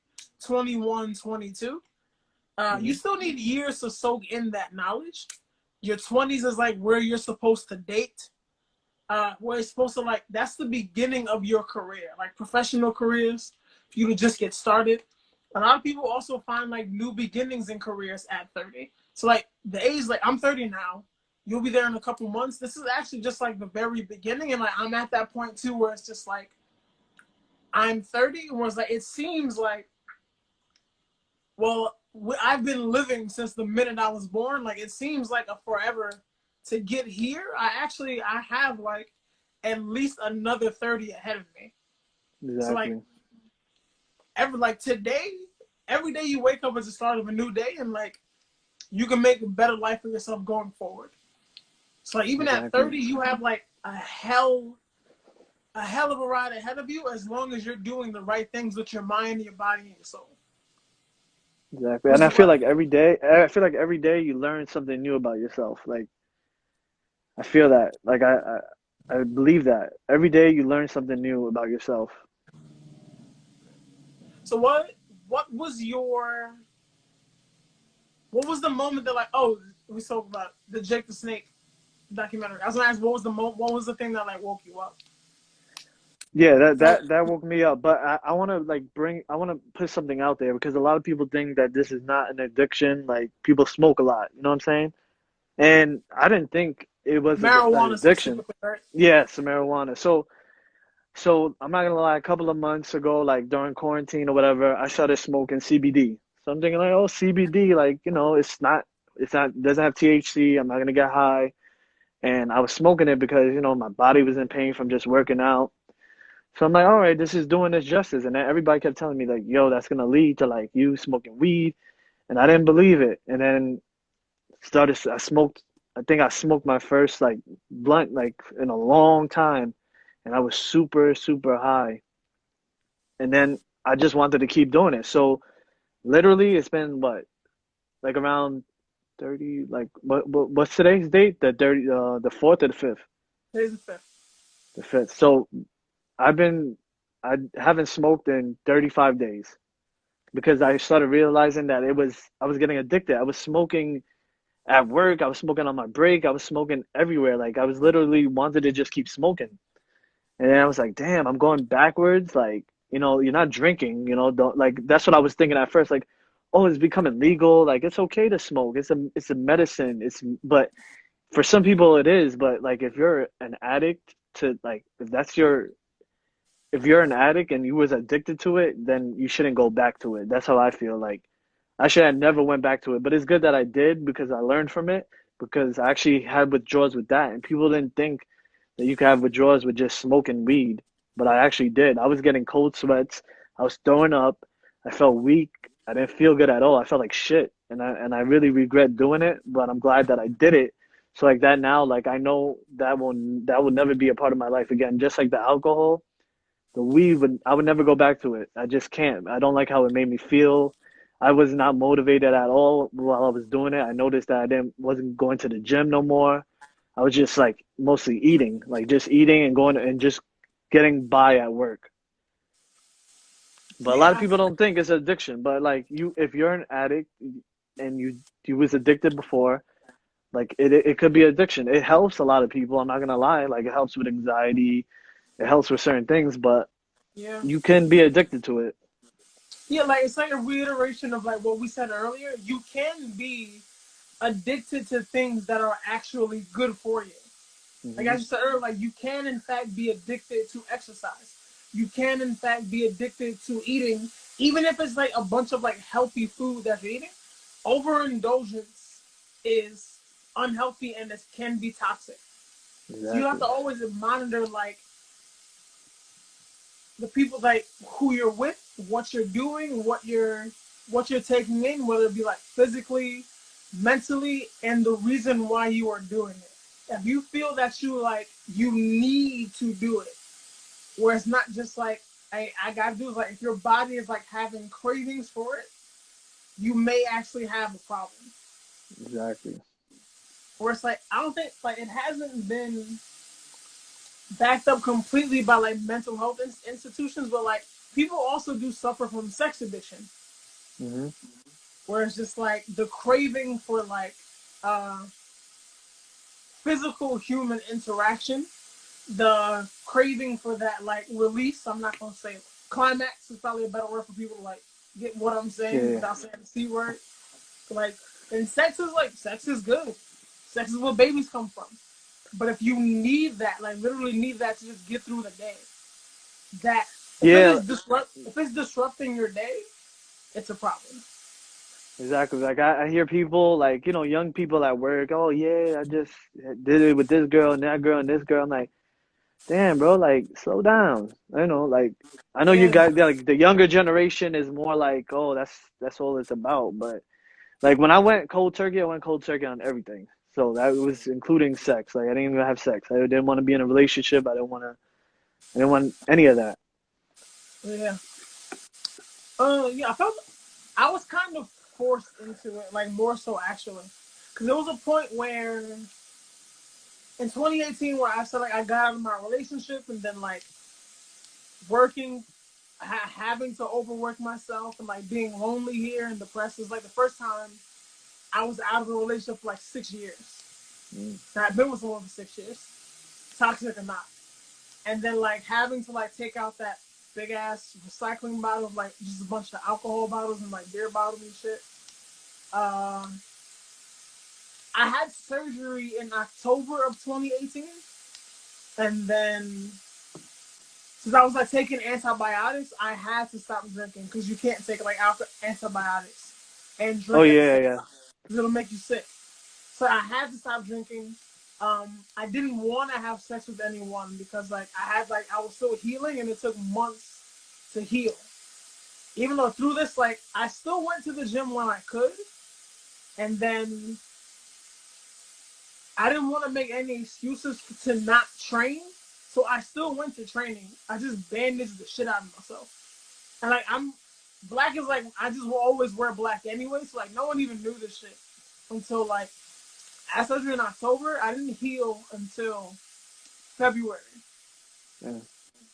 21, 22. You Hmm. still need years to soak in that knowledge. Your 20s is like where you're supposed to date. Where it's supposed to like that's the beginning of your career, like professional careers. For you to just get started. A lot of people also find like new beginnings in careers at 30. So like the age, like I'm 30 now. You'll be there in a couple months. This is actually just like the very beginning, and like I'm at that point too, where it's just like I'm 30, where it's like it seems like well, I've been living since the minute I was born. Like it seems like a forever to get here. I have like at least another 30 ahead of me. So like Exactly. every day you wake up is the start of a new day, and like you can make a better life for yourself going forward. So like even at Exactly. 30, you have like a hell of a ride ahead of you as long as you're doing the right things with your mind, your body, and your soul. Exactly. And Who's what? I feel like every day you learn something new about yourself. Like I feel that. Like I believe that. Every day you learn something new about yourself. So what was your what was the moment that like we spoke about the Jake the Snake documentary? I was gonna ask what was the thing that like woke you up? Yeah, that Like, that that woke me up. But I want to I want to put something out there because a lot of people think that this is not an addiction. Like people smoke a lot, you know what I'm saying? And I didn't think it was an marijuana addiction. specifically, right? Yeah, it's marijuana. So I'm not gonna lie, a couple of months ago, like during quarantine or whatever, I started smoking CBD. So I'm thinking like, oh, CBD, like, it's not doesn't have THC. I'm not gonna get high. And I was smoking it because, my body was in pain from just working out. So I'm like, all right, this is doing this justice. And then everybody kept telling me like, yo, that's gonna lead to like you smoking weed. And I didn't believe it. And then I smoked, I think I smoked my first like blunt like in a long time. And I was super, super high. And then I just wanted to keep doing it. So literally it's been what, like around 30, like what's today's date? The 4th or the 5th? Today's the fifth. The 5th. So I've been, I haven't smoked in 35 days because I started realizing that I was getting addicted. I was smoking at work. I was smoking on my break. I was smoking everywhere. Like I was literally wanted to just keep smoking. And then I was like, damn, I'm going backwards. Like, you're not drinking, don't like that's what I was thinking at first. Like, oh, it's becoming legal. Like it's okay to smoke. It's a medicine. But for some people it is, but like if you're an addict to like if you're an addict and you was addicted to it, then you shouldn't go back to it. That's how I feel like. Actually, I never went back to it, but it's good that I did because I learned from it. Because I actually had withdrawals with that, and people didn't think that you could have withdrawals with just smoking weed, but I actually did. I was getting cold sweats. I was throwing up. I felt weak. I didn't feel good at all. I felt like shit, and I really regret doing it. But I'm glad that I did it. So like that now, like I know that will never be a part of my life again. Just like the alcohol, the weed would I would never go back to it. I just can't. I don't like how it made me feel. I was not motivated at all while I was doing it. I noticed that I didn't wasn't going to the gym no more. I was just like mostly eating, like just eating and going and just getting by at work. But a lot of Yeah, people don't think it's addiction. But like you, if you're an addict and you was addicted before, like it could be addiction. It helps a lot of people. I'm not gonna lie. Like it helps with anxiety. It helps with certain things, but yeah. you can be addicted to it. Yeah, like it's like a reiteration of like what we said earlier. You can be addicted to things that are actually good for you. Like Hmm. I just said earlier, like you can in fact be addicted to exercise. You can in fact be addicted to eating, even if it's like a bunch of like healthy food that you're eating. Overindulgence is unhealthy and it can be toxic. So you have to Exactly. always monitor like the people like who you're with, what you're doing, what you're taking in, whether it be like physically, mentally, and the reason why you are doing it. If you feel that you need to do it, where it's not just like I gotta do it, like if your body is like having cravings for it, you may actually have a problem. Exactly. Where it's like I don't think like it hasn't been backed up completely by like mental health institutions, but like people also do suffer from sex addiction, Hmm. where it's just like the craving for like uh, physical human interaction, the craving for that like release. I'm not gonna say climax is probably a better word for people to like get what I'm Yeah, saying yeah. without saying the c word. Like, and sex is good. Sex is where babies come from. But if you need that, like literally need that to just get through the day, that Yeah, if it's disrupting your day, it's a problem. exactly. Like I hear people like, young people at work, oh yeah, I just did it with this girl and that girl and this girl. I'm like, damn, bro, like slow down. Like I know you Yeah, guys like the younger generation is more like, oh, that's all it's about. But like when I went cold turkey, I went cold turkey on everything. So that was including sex. Like I didn't even have sex. I didn't want to be in a relationship. I didn't want any of that. yeah. Yeah. I felt I was kind of forced into it, like more so actually, because there was a point where in 2018 where I said like I got out of my relationship and then like working, having to overwork myself and like being lonely here and depressed is like the first time I was out of a relationship for like 6 years. Mm. And I've been with someone for 6 years, toxic or not. And then like having to like take out that big ass recycling bottle of like just a bunch of alcohol bottles and like beer bottles and shit. Um, I had surgery in October of 2018, and then since I was like taking antibiotics, I had to stop drinking because you can't take like antibiotics and Oh drink at the yeah, same yeah. time because it'll make you sick. So I had to stop drinking. I didn't want to have sex with anyone because like I was still healing and it took months to heal. Even though through this like I still went to the gym when I could, and then I didn't want to make any excuses to not train, so I still went to training. I just bandaged the shit out of myself, and like I'm black is like I just will always wear black anyway, so like no one even knew this shit until like I had surgery in October. I didn't heal until February, Yeah.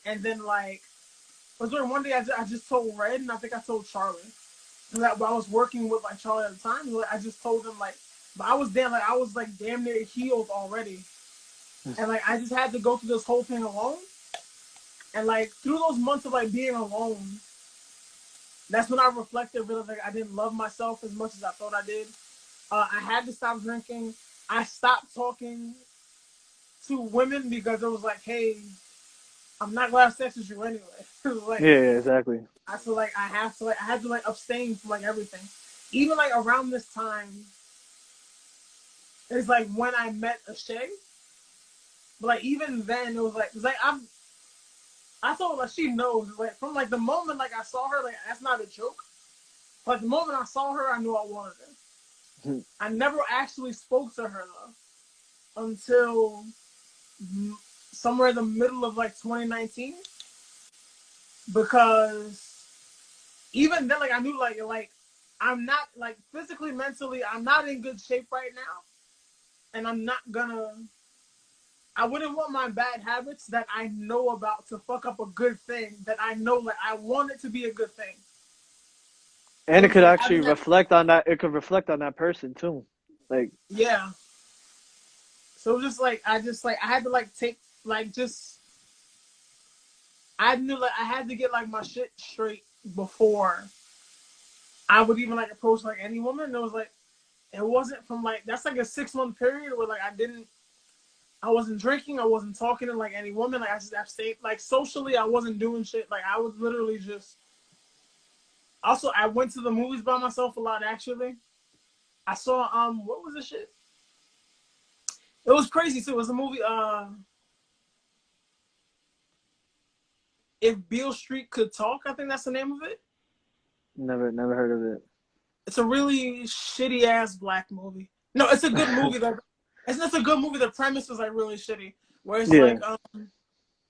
and then like was there one day I just told Red, and I think I told Charlie. That I was working with like Charlie at the time, like, I just told him like, but I was like damn near healed already, and like I just had to go through this whole thing alone, and like through those months of like being alone, that's when I reflected really like I didn't love myself as much as I thought I did. I had to stop drinking. I stopped talking to women because it was like, hey, I'm not gonna have sex with you anyway. It was like Yeah, yeah, exactly. I feel like I had to like abstain from like everything. even like around this time, it's like when I met Ashay. But like even then, it was like, cause like I thought like she knows. Like from like the moment like I saw her, like that's not a joke. But the moment I saw her, I knew I wanted her. I never actually spoke to her though until somewhere in the middle of like 2019, because even then, like I knew like I'm not like physically, mentally, I'm not in good shape right now, and I'm not gonna. I wouldn't want my bad habits that I know about to fuck up a good thing that I know like I want it to be a good thing. So And it it's could like actually having that. reflect on that. It could reflect on that person too. Like, Yeah. So it was just like I had to like take like just I knew like I had to get like my shit straight before I would even like approach like any woman. And it was like it wasn't from like that's like a 6 month period where like I wasn't drinking, I wasn't talking to like any woman. Like I just abstained. Like socially, I wasn't doing shit. Like I was literally just. Also, I went to the movies by myself a lot. Actually, I saw what was the shit? It was crazy too. It was a movie. If Beale Street Could Talk, I think that's the name of it. never heard of it. It's a really shitty ass black movie. No, it's a good movie. Like it's a good movie. The premise was like really shitty. Where it's Yeah. like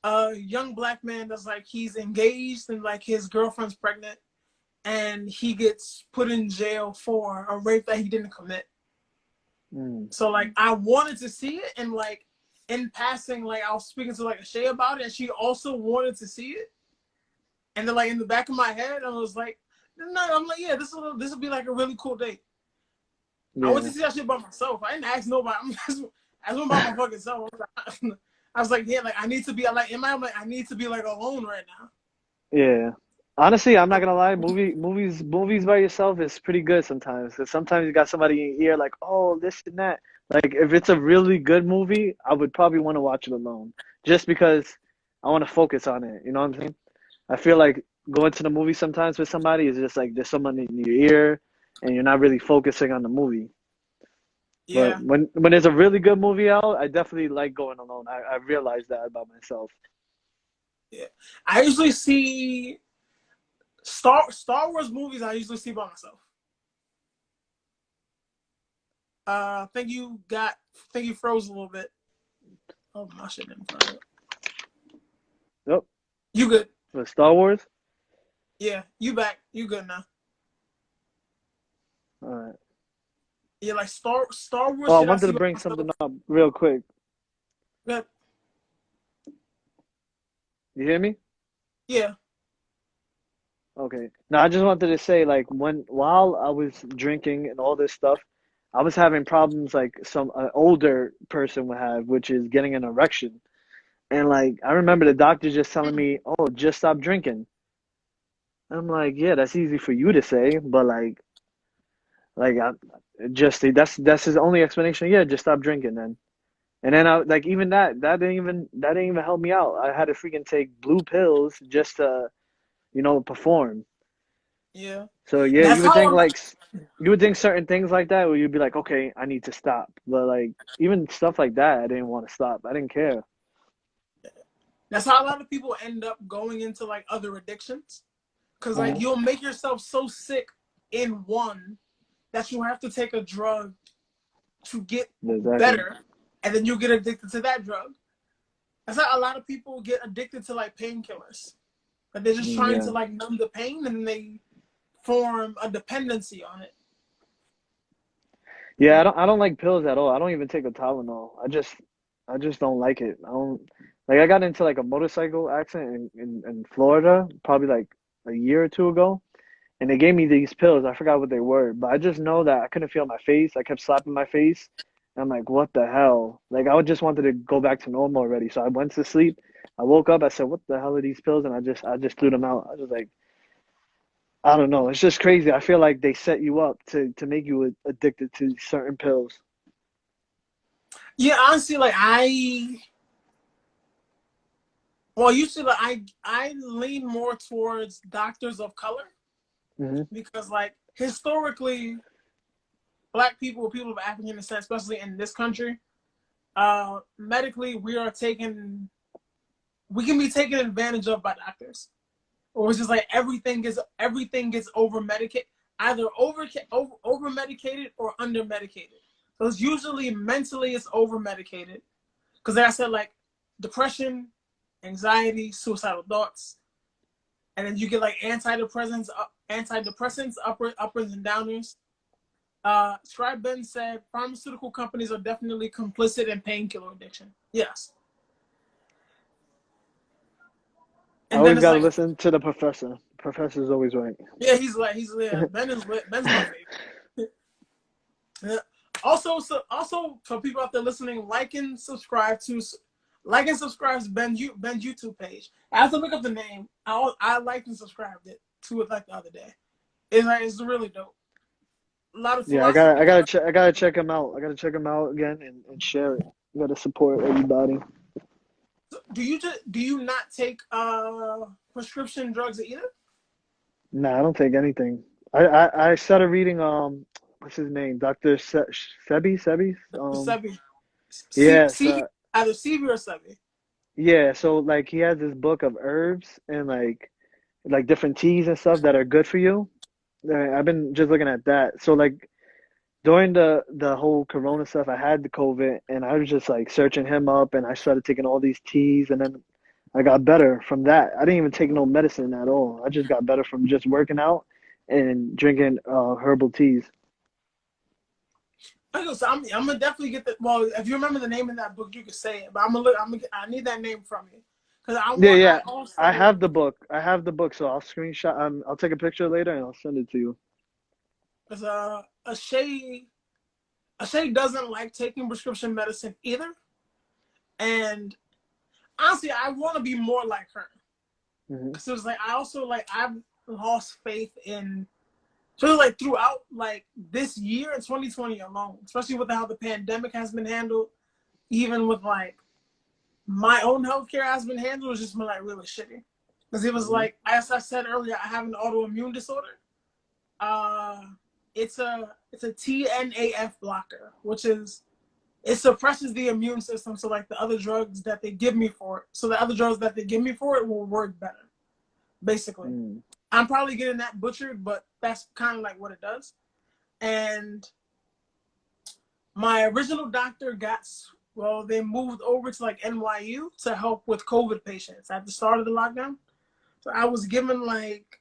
a young black man that's like he's engaged and like his girlfriend's pregnant, and he gets put in jail for a rape that he didn't commit. Mm. So like I wanted to see it, and like in passing, like I was speaking to like Shay about it, and she also wanted to see it. And then like in the back of my head, I was like, no, I'm like, yeah, this will be like a really cool date. I went Yeah. to see that shit by myself. I didn't ask nobody. I went by my fucking self. I was like, yeah, like I need to be like in my like I need to be like alone right now. Yeah. Honestly, I'm not gonna lie. Movies by yourself is pretty good sometimes. Cause sometimes you got somebody in your ear like, oh, this and that. Like, if it's a really good movie, I would probably want to watch it alone, just because I want to focus on it. You know what I'm saying? I feel like going to the movie sometimes with somebody is just like there's someone in your ear, and you're not really focusing on the movie. But Yeah, when there's a really good movie out, I definitely like going alone. I realize that about myself. yeah. I usually see Star Wars movies. I usually see by myself. Think you froze a little bit. Oh, my shit didn't froze. Yep. You good? For Star Wars. Yeah, you back. You good now? All right. Yeah, like Star Wars Oh, I shit. I wanted see to by bring something myself. up real quick. Yeah, You hear me? yeah, Okay. Now I just wanted to say, like, while I was drinking and all this stuff, I was having problems like some older person would have, which is getting an erection. And like, I remember the doctor just telling me, "Oh, just stop drinking." I'm like, "Yeah, that's easy for you to say, but like, I just that's his only explanation. Yeah, just stop drinking then." And then I like even that didn't even help me out. I had to freaking take blue pills just to perform. yeah. So yeah, That's how I'm. you would think certain things like that where you'd be like, okay, I need to stop. But like even stuff like that, I didn't want to stop. I didn't care. That's how a lot of people end up going into like other addictions. Cause like Hmm. you'll make yourself so sick in one that you have to take a drug to get Exactly. better, and then you get addicted to that drug. That's how a lot of people get addicted to like painkillers. Like they're just trying to Yeah. like numb the pain, and then they form a dependency on it. Yeah, I don't like pills at all. I don't even take a Tylenol. I just don't like it. I don't like I got into like a motorcycle accident in Florida probably like a year or two ago. And they gave me these pills. I forgot what they were, but I just know that I couldn't feel my face. I kept slapping my face. And I'm like, what the hell? Like, I just wanted to go back to normal already. So I went to sleep. I woke up. I said, what the hell are these pills? And I just threw them out. I was like, I don't know. It's just crazy. I feel like they set you up to make you addicted to certain pills. Yeah, honestly, like usually like I lean more towards doctors of color Hmm. because like historically, Black people, people of African descent, especially in this country, medically, we can be taken advantage of by doctors, or it's just like everything gets over medicated, either over medicated or under medicated. So it's usually mentally it's over medicated, because like I said, like depression, anxiety, suicidal thoughts, and then you get like antidepressants, uppers and downers. Scribe Ben said pharmaceutical companies are definitely complicit in painkiller addiction. Yes. I And then always it's gotta like, listen to the professor. Professor's always right. yeah, Ben's my favorite. Yeah. Also for people out there listening, like and subscribe to Ben's YouTube page. I have to look up the name. I liked and subscribed it to it like the other day. It's really dope. A lot of Yeah, philosophy. I gotta check him out. I gotta check him out again and share it. You gotta support everybody. Do you not take prescription drugs either? Nah, I don't take anything. I started reading what's his name? Dr. Sebi? Sebi. Yeah, CV, either CV or Sebi. yeah, so like he has this book of herbs and like different teas and stuff that are good for you. I've been just looking at that. So like during the whole corona stuff, I had the COVID and I was just like searching him up and I started taking all these teas and then I got better from that. I didn't even take no medicine at all. I just got better from just working out and drinking herbal teas. Okay, so I'm gonna definitely get the. Well, if you remember the name of that book, you could say it. But I'm gonna look. I need that name from you, because Yeah, I yeah. I also, have the book. I have the book, so I'll screenshot. I'll take a picture later and I'll send it to you. because a Shay doesn't like taking prescription medicine either, and honestly, I want to be more like her, Hmm. because it was like I also like I've lost faith in. So like throughout like this year in 2020 alone, especially with how the pandemic has been handled, even with like my own healthcare has been handled, it's just been like really shitty. Because it was Hmm. like, as I said earlier, I have an autoimmune disorder. Uh, it's a TNAF blocker, which is it suppresses the immune system. So like the other drugs that they give me for it, so the other drugs that they give me for it will work better. Basically, Mm. I'm probably getting that butchered, but that's kind of like what it does. And my original doctor they moved over to like NYU to help with COVID patients at the start of the lockdown. So I was given like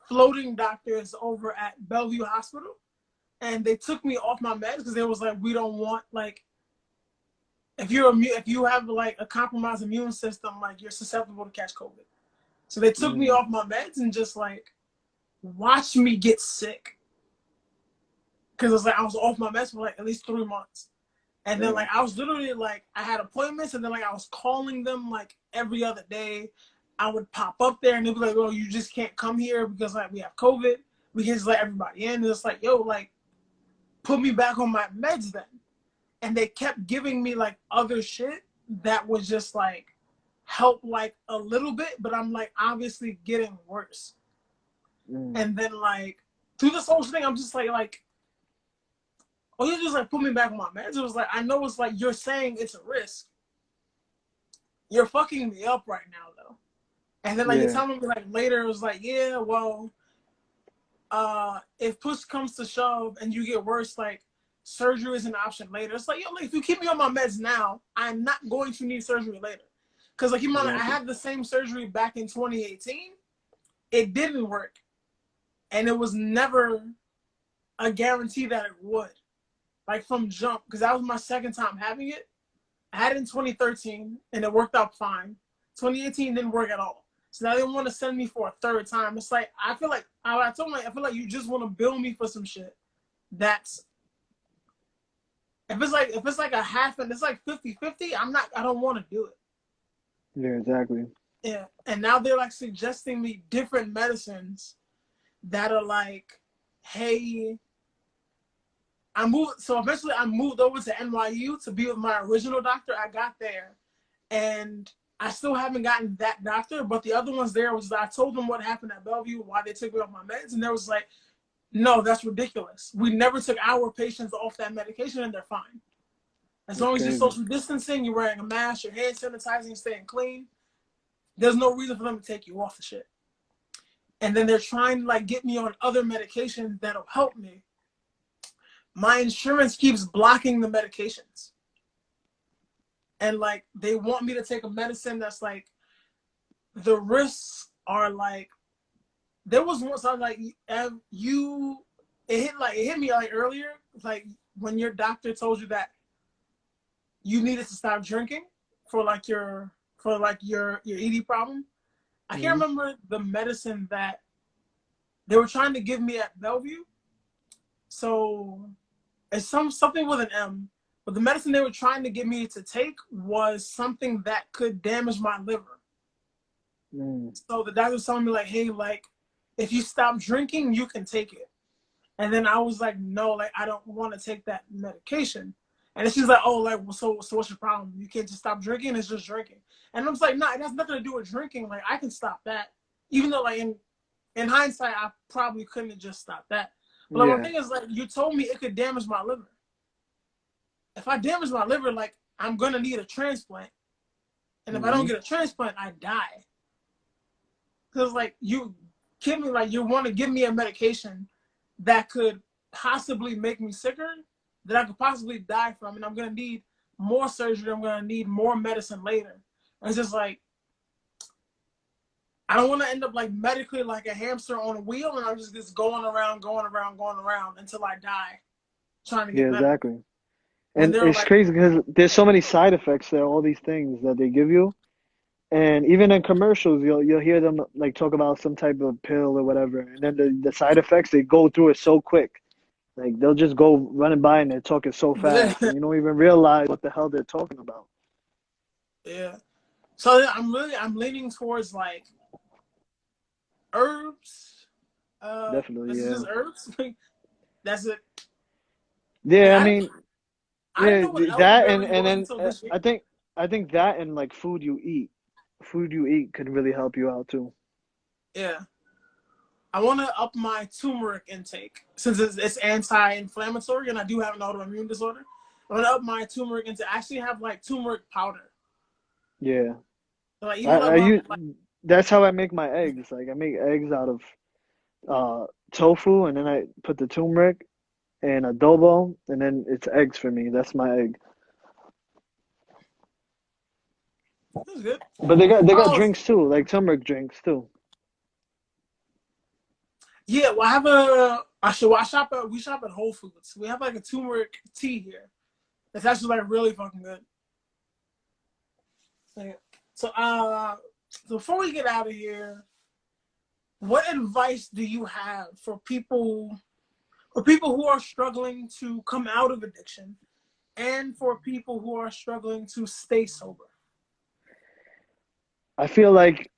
floating doctors over at Bellevue Hospital, and they took me off my meds because they was like, we don't want like if you have like a compromised immune system, like you're susceptible to catch COVID. So they took me Mm. off my meds and just like watched me get sick, because it's like I was off my meds for like at least 3 months. And then like Damn. I was literally like I had appointments, and then like I was calling them like every other day. I would pop up there and they'd be like, "Oh, you just can't come here because like we have COVID. We can just let everybody in." And it's like, yo, like put me back on my meds then. And they kept giving me like other shit that was just like help like a little bit, but I'm like obviously getting worse. Mm. And then like through this whole thing, I'm just like, oh, you just like put me back on my meds. It was like I know it's like you're saying it's a risk. You're fucking me up right now though. And then like you're Yeah. telling me like later it was like, yeah, well, if push comes to shove and you get worse, like surgery is an option later. It's like, yo, like, if you keep me on my meds now, I'm not going to need surgery later. Cause like I Exactly. had the same surgery back in 2018. It didn't work. And it was never a guarantee that it would. Like from jump, because that was my second time having it. I had it in 2013 and it worked out fine. 2018 didn't work at all. So now they want to send me for a third time. It's like I feel like I told them, I feel like you just want to bill me for some shit. That's if it's like a half and it's like 50-50, I don't want to do it. Yeah, exactly. Yeah. And now they're like suggesting me different medicines that are like, hey, so eventually I moved over to NYU to be with my original doctor. I got there and I still haven't gotten that doctor, but the other ones there was I told them what happened at Bellevue, why they took me off my meds, and there was like, No, that's ridiculous. We never took our patients off that medication and they're fine. As That's long as you're crazy. social distancing, you're wearing a mask, your hand sanitizing, staying clean, there's no reason for them to take you off the shit. And then they're trying to like get me on other medications that'll help me. My insurance keeps blocking the medications. And like they want me to take a medicine that's like the risks are like there was once I was like you it hit me like earlier like when your doctor told you that you needed to stop drinking for like your ED problem. I can't Hmm. remember the medicine that they were trying to give me at Bellevue. So it's something with an M. But the medicine they were trying to get me to take was something that could damage my liver. Mm. So the doctor was telling me like, hey, like if you stop drinking, you can take it. And then I was like, no, like I don't want to take that medication. And then she's like, oh, like well, so what's your problem? You can't just stop drinking. It's just drinking. And I was like, no, it has nothing to do with drinking. Like I can stop that. Even though like in hindsight, I probably couldn't have just stopped that. But like, my Yeah. thing is like you told me it could damage my liver. If I damage my liver, like I'm gonna need a transplant. And if I don't Hmm. get a transplant, I die. Because like you kid me, like you want to give me a medication that could possibly make me sicker, that I could possibly die from, and I'm gonna need more surgery. I'm gonna need more medicine later. And it's just like I don't want to end up like medically like a hamster on a wheel, and I'm just going around, going around until I die trying to get Yeah, better. exactly. When And they're it's like, crazy because there's so many side effects to all these things that they give you. And even in commercials, you'll hear them like talk about some type of pill or whatever, and then the side effects they go through it so quick. Like they'll just go running by and they're talking so yeah, fast, and you don't even realize what the hell they're talking about. yeah. So yeah, I'm leaning towards like herbs. Definitely, This is yeah, just herbs. That's it. Like yeah. I mean, I didn't yeah, know what that elderberry and was then until this year. I think that and like food you eat could really help you out too. Yeah. I want to up my turmeric intake since it's anti-inflammatory and I do have an autoimmune disorder. I want to up my turmeric intake. I actually have like turmeric powder. Yeah, So like I even I above use like that's how I make my eggs. Like I make eggs out of tofu, and then I put the turmeric and adobo, and then it's eggs for me. That's my egg. this is good. But they got Oh drinks too, like turmeric drinks too. yeah, well I have a I shop at we shop at Whole Foods. We have like a turmeric tea here. It's actually like really fucking good. So so before we get out of here, what advice do you have for people who are struggling to come out of addiction and for people who are struggling to stay sober? I feel like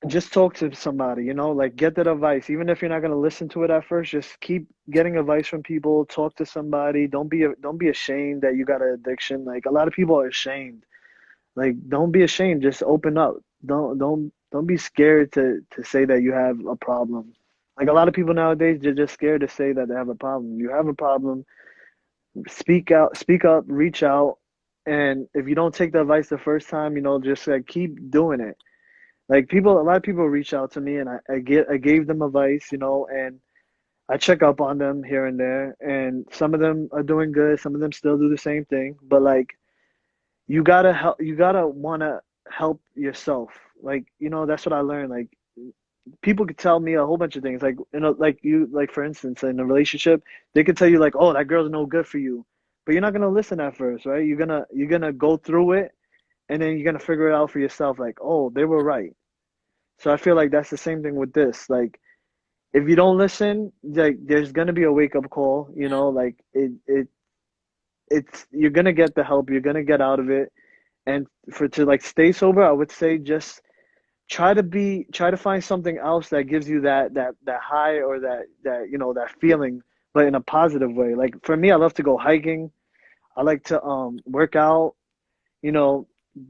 just talk to somebody, like get that advice. Even if you're not gonna listen to it at first, just keep getting advice from people. Talk to somebody. Don't be ashamed that you got an addiction. Like a lot of people are ashamed. Like don't be ashamed. Just open up. Don't be scared to say that you have a problem. Like a lot of people nowadays, they're just scared to say that they have a problem. You have a problem. Speak out, speak up, reach out. And if you don't take the advice the first time, just like keep doing it. Like a lot of people reach out to me, and I gave them advice, and I check up on them here and there, and some of them are doing good, some of them still do the same thing, but like you gotta wanna help yourself. Like, that's what I learned. Like people could tell me a whole bunch of things. Like, like for instance, in a relationship, they could tell you like, oh, that girl's no good for you. But you're not gonna listen at first, right? You're gonna go through it, and then you're gonna figure it out for yourself, like, oh, they were right. So I feel like that's the same thing with this. Like if you don't listen, like there's gonna be a wake up call, like it's you're gonna get the help, you're gonna get out of it. And to like stay sober, I would say just try to find something else that gives you that high, or that feeling, but in a positive way. Like for me, I love to go hiking. I like to work out, you know,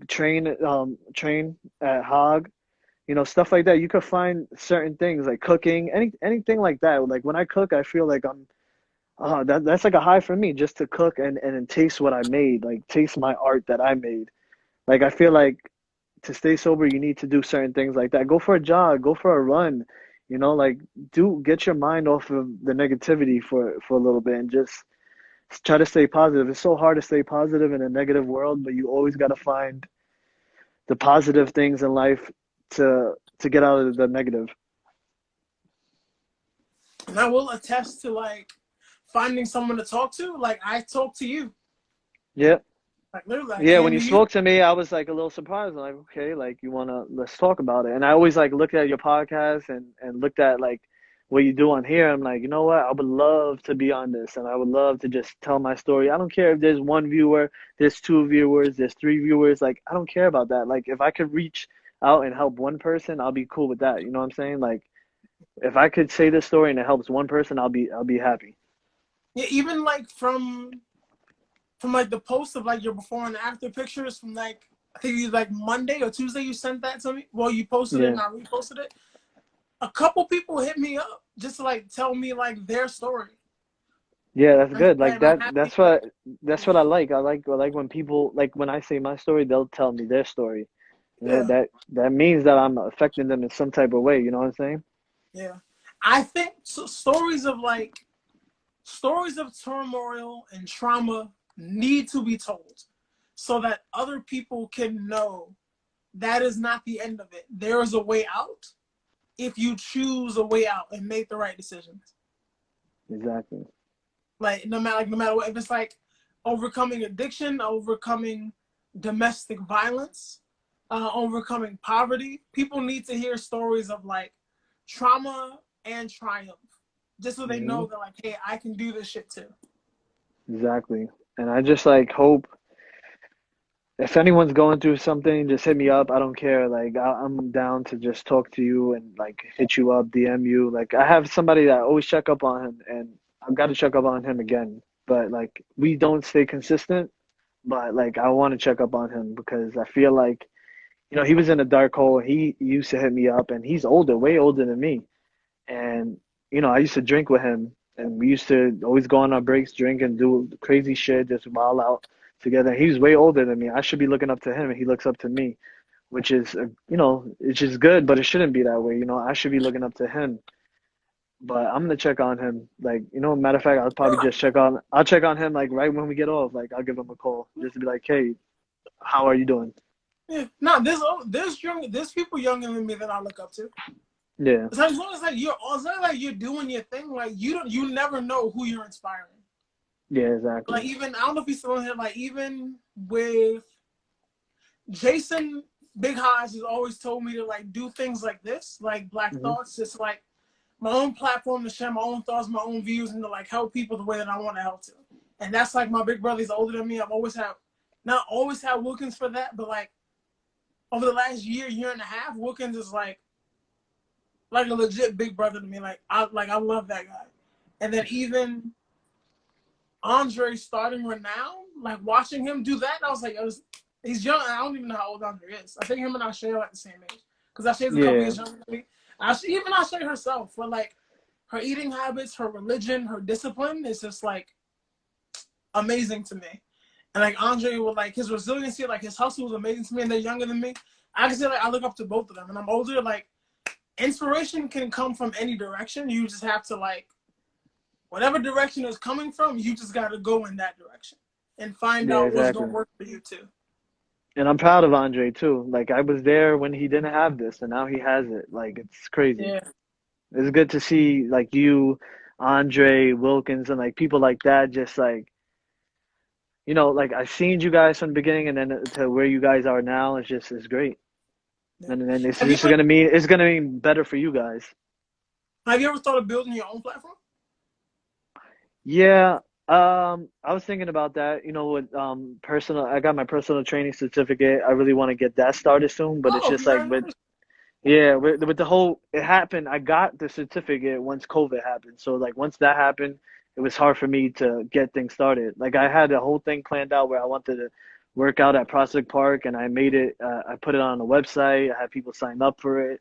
train at Hog. stuff like that. You could find certain things like cooking, anything like that. Like when I cook, I feel like that's like a high for me just to cook and taste what I made, like taste my art that I made. Like I feel like to stay sober, you need to do certain things like that. Go for a jog, go for a run, like do get your mind off of the negativity for a little bit and just try to stay positive. It's so hard to stay positive in a negative world, but you always got to find the positive things in life to get out of the negative. And I will attest to like finding someone to talk to. Like I talk to you. Yeah. Like literally, I Yeah, came when to you you. spoke to me, I was like a little surprised. I'm like, okay, like let's talk about it. And I always like looked at your podcast and looked at like what you do on here. I'm like, you know what? I would love to be on this and I would love to just tell my story. I don't care if there's one viewer, there's two viewers, there's three viewers. Like, I don't care about that. Like, if I could reach out and help one person, I'll be cool with that. You know what I'm saying? Like, if I could say this story and it helps one person, I'll be happy. Yeah, even like from like the post of like your before and after pictures from like I think you like Monday or Tuesday you sent that to me. Well, you posted it Yeah. and I reposted it. A couple people hit me up just to like tell me like their story. Yeah, that's And it's good. Like like I'm that happy. that's what I like. I like when people like when I say my story, they'll tell me their story. And that Yeah, that means that I'm affecting them in some type of way, you know what I'm saying? yeah. I think stories of like stories of turmoil and trauma need to be told so that other people can know that is not the end of it. There is a way out if you choose a way out and make the right decisions. Exactly. Like no matter what, if it's like overcoming addiction, overcoming domestic violence, overcoming poverty, people need to hear stories of like trauma and triumph, just so they Hmm. know that like, hey, I can do this shit too. Exactly. And I just like hope if anyone's going through something, just hit me up. I don't care. Like I'm down to just talk to you and like hit you up, DM you. Like I have somebody that I always check up on him, and I've got to check up on him again. But like we don't stay consistent. But like I want to check up on him because I feel like he was in a dark hole. He used to hit me up, and he's older, way older than me. And I used to drink with him, and we used to always go on our breaks, drink and do crazy shit, just wild out together. He's way older than me. I should be looking up to him, and he looks up to me, which is, it's just good, but it shouldn't be that way. I should be looking up to him. But I'm gonna check on him. Like, matter of fact, I'll probably just I'll check on him like right when we get off. Like, I'll give him a call just to be like, hey, how are you doing? Yeah, no, there's people younger than me that I look up to. Yeah, It's like as long as like you're doing your thing, like you never know who you're inspiring. yeah, exactly. Like even I don't know if he's still in here. Like even with Jason Big Highs has always told me to like do things like this, like Blak Hmm. Thoughtz, just like my own platform to share my own thoughts, my own views, and to like help people the way that I want to help to. And that's like my big brother. He's older than me. I've always had, not always had Wilkins for that, but like over the last year and a half, Wilkins is like a legit big brother to me. I love that guy. And then even Andre starting Renown, like watching him do that, I was like, he's young. I don't even know how old Andre is. I think him and Ashay are like the same age because Ashay's a couple Yeah, years younger than me. Even Ashay herself, for like her eating habits, her religion, her discipline is just like amazing to me. And like Andre with like his resiliency, like his hustle was amazing to me. And they're younger than me. I can say like I look up to both of them. And I'm older. Like inspiration can come from any direction. You just have to like whatever direction is coming from, you just got to go in that direction and find yeah, out what's going exactly. to work for you too. And I'm proud of Andre too. Like I was there when he didn't have this, and now he has it. Like it's crazy. Yeah. It's good to see like you, Andre Wilkins, and like people like that. Just like like I seen you guys from the beginning, and then to where you guys are now. It's great. Yeah. And then it's Have you just gonna mean better for you guys. have you ever thought of building your own platform? Yeah. I was thinking about that. With personal, I got my personal training certificate. I really want to get that started soon, but it's Oh, just like with congratulations. yeah, with the whole, it happened. I got the certificate once COVID happened. So like once that happened, it was hard for me to get things started. Like I had a whole thing planned out where I wanted to work out at Prospect Park, and I made it. I put it on the website. I had people sign up for it.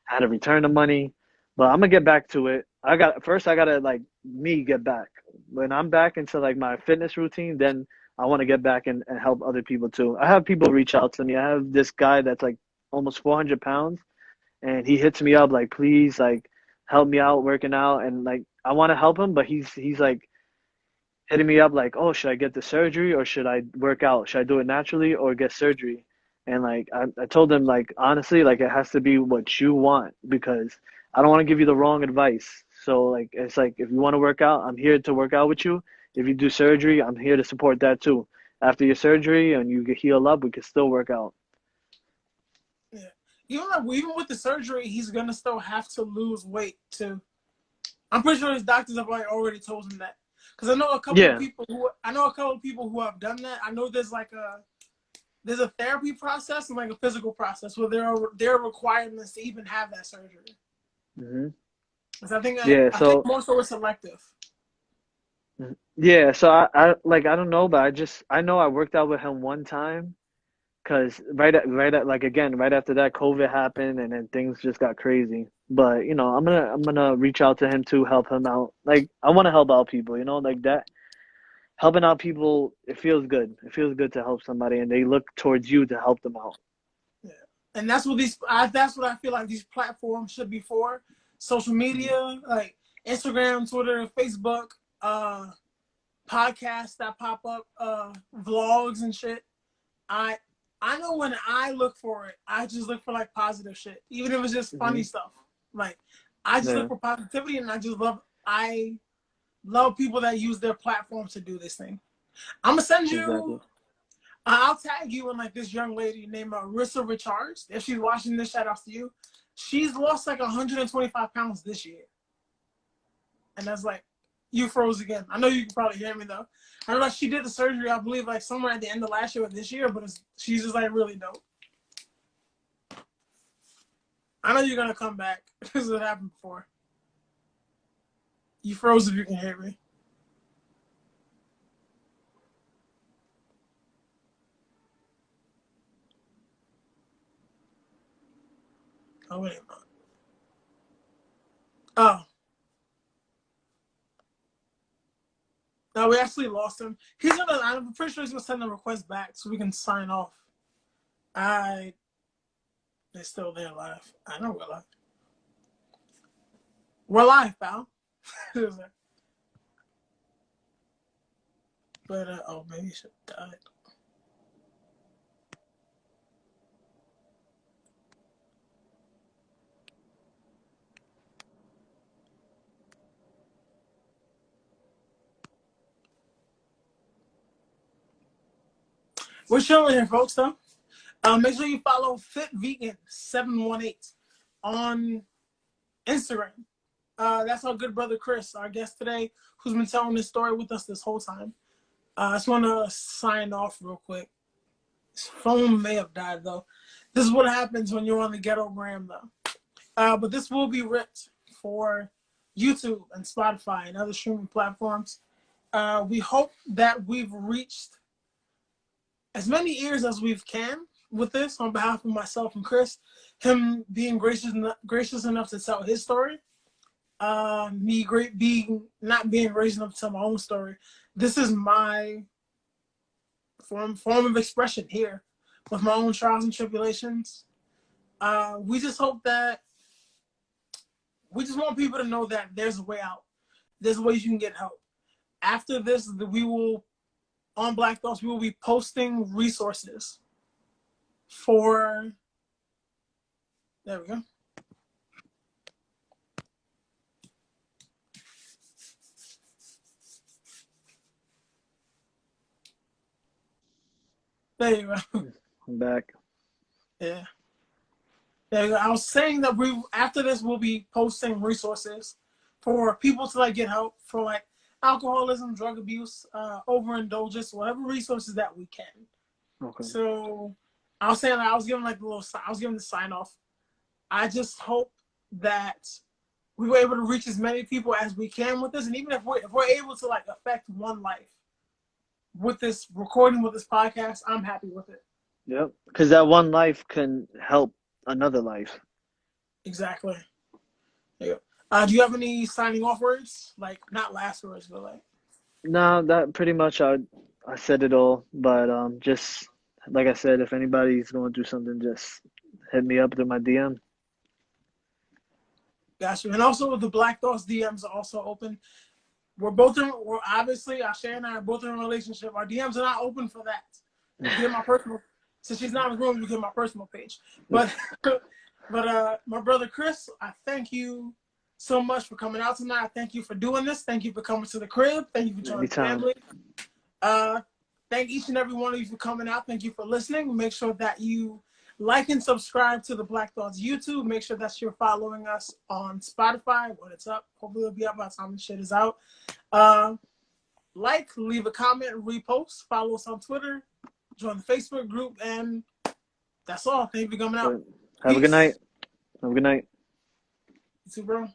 I had to return the money, but I'm gonna get back to it. I gotta like me get back. When I'm back into like my fitness routine, then I want to get back and help other people too. I have people reach out to me. I have this guy that's like almost 400 pounds, and he hits me up like, please, like, help me out working out, and like I want to help him, but he's like hitting me up like, oh, should I get the surgery or should I work out? Should I do it naturally or get surgery? And like I told him like honestly, like it has to be what you want because I don't want to give you the wrong advice. So like it's like if you want to work out, I'm here to work out with you. If you do surgery, I'm here to support that too. After your surgery and you get healed up, we can still work out. Yeah. Even with the surgery, he's gonna still have to lose weight too. I'm pretty sure his doctors have like already told him that. Because I know a couple of Yeah. people who have done that. I know there's a therapy process and like a physical process where there are requirements to even have that surgery. Hmm. Because Yeah. I think So more so it's selective. yeah. So I like I don't know, but I know I worked out with him one time. Cause like again, right after that, COVID happened, and then things just got crazy. But you know, I'm gonna reach out to him to help him out. Like I want to help out people, you know, like that. Helping out people, it feels good. It feels good to help somebody, and they look towards you to help them out. Yeah. And that's what I feel like these platforms should be for. Social media, like Instagram, Twitter, Facebook, podcasts that pop up, vlogs and shit. I I know when I look for it, I just look for like positive shit, even if it's just funny Hmm. stuff. Like I just look Yeah, for positivity, and I love people that use their platforms to do this thing. I'm gonna send exactly. you. I'll tag you in like this young lady named Arissa Richards. If she's watching this, shout out to you. She's lost like 125 pounds this year, and that's like you froze again. I know you can probably hear me though. I know like she did the surgery, I believe, like somewhere at the end of last year or this year, but she's just like really dope. I know you're gonna come back. This has happened before. You froze if you can hear me. Oh wait. Oh no, we actually lost him. I'm pretty sure he's gonna send the request back so we can sign off. I. They're still there live. I know we're live. We're live, pal. But oh, maybe he should have died. We're chilling here, folks. Though, make sure you follow FitVegan718 on Instagram. That's our good brother Chris, our guest today, who's been telling this story with us this whole time. I just want to sign off real quick. His phone may have died though. This is what happens when you're on the ghetto gram though. But this will be ripped for YouTube and Spotify and other streaming platforms. We hope that we've reached as many ears as we can with this on behalf of myself and Chris. Him being gracious enough to tell his story. Me not being gracious enough to tell my own story. This is my form of expression here with my own trials and tribulations. We just hope that we just want people to know that there's a way out. There's ways you can get help. After this, we will on BlakThoughtz we will be posting resources for. There we go. There you go. I'm back. Yeah. There you go. I was saying that after this we'll be posting resources for people to like get help for like alcoholism, drug abuse, overindulgence, whatever resources that we can. Okay. So I was saying I was giving the sign off. I just hope that we were able to reach as many people as we can with this, and even if we're able to like affect one life, with this recording, with this podcast, I'm happy with it. Yep. Because that one life can help another life. Exactly. Yeah. Do you have any signing off words? Like, not last words, but like. No, that pretty much I said it all. But just like I said, if anybody's going through something, just hit me up through my DM. Got you. And also, the BlakThoughtz DMs are also open. We're obviously, Ashay and I are both in a relationship. Our DMs are not open for that. You get my personal, since she's not in the room, you get my personal page. But, my brother Chris, I thank you so much for coming out tonight. I thank you for doing this. Thank you for coming to the crib. Thank you for joining the family. Thank each and every one of you for coming out. Thank you for listening. Make sure that you like and subscribe to the BlakThoughtz YouTube. Make sure that you're following us on Spotify when it's up. Hopefully it'll be up by the time this shit is out. Leave a comment, repost, follow us on Twitter, join the Facebook group, and that's all. Thank you for coming out. Have a good night. Have a good night. You too, bro.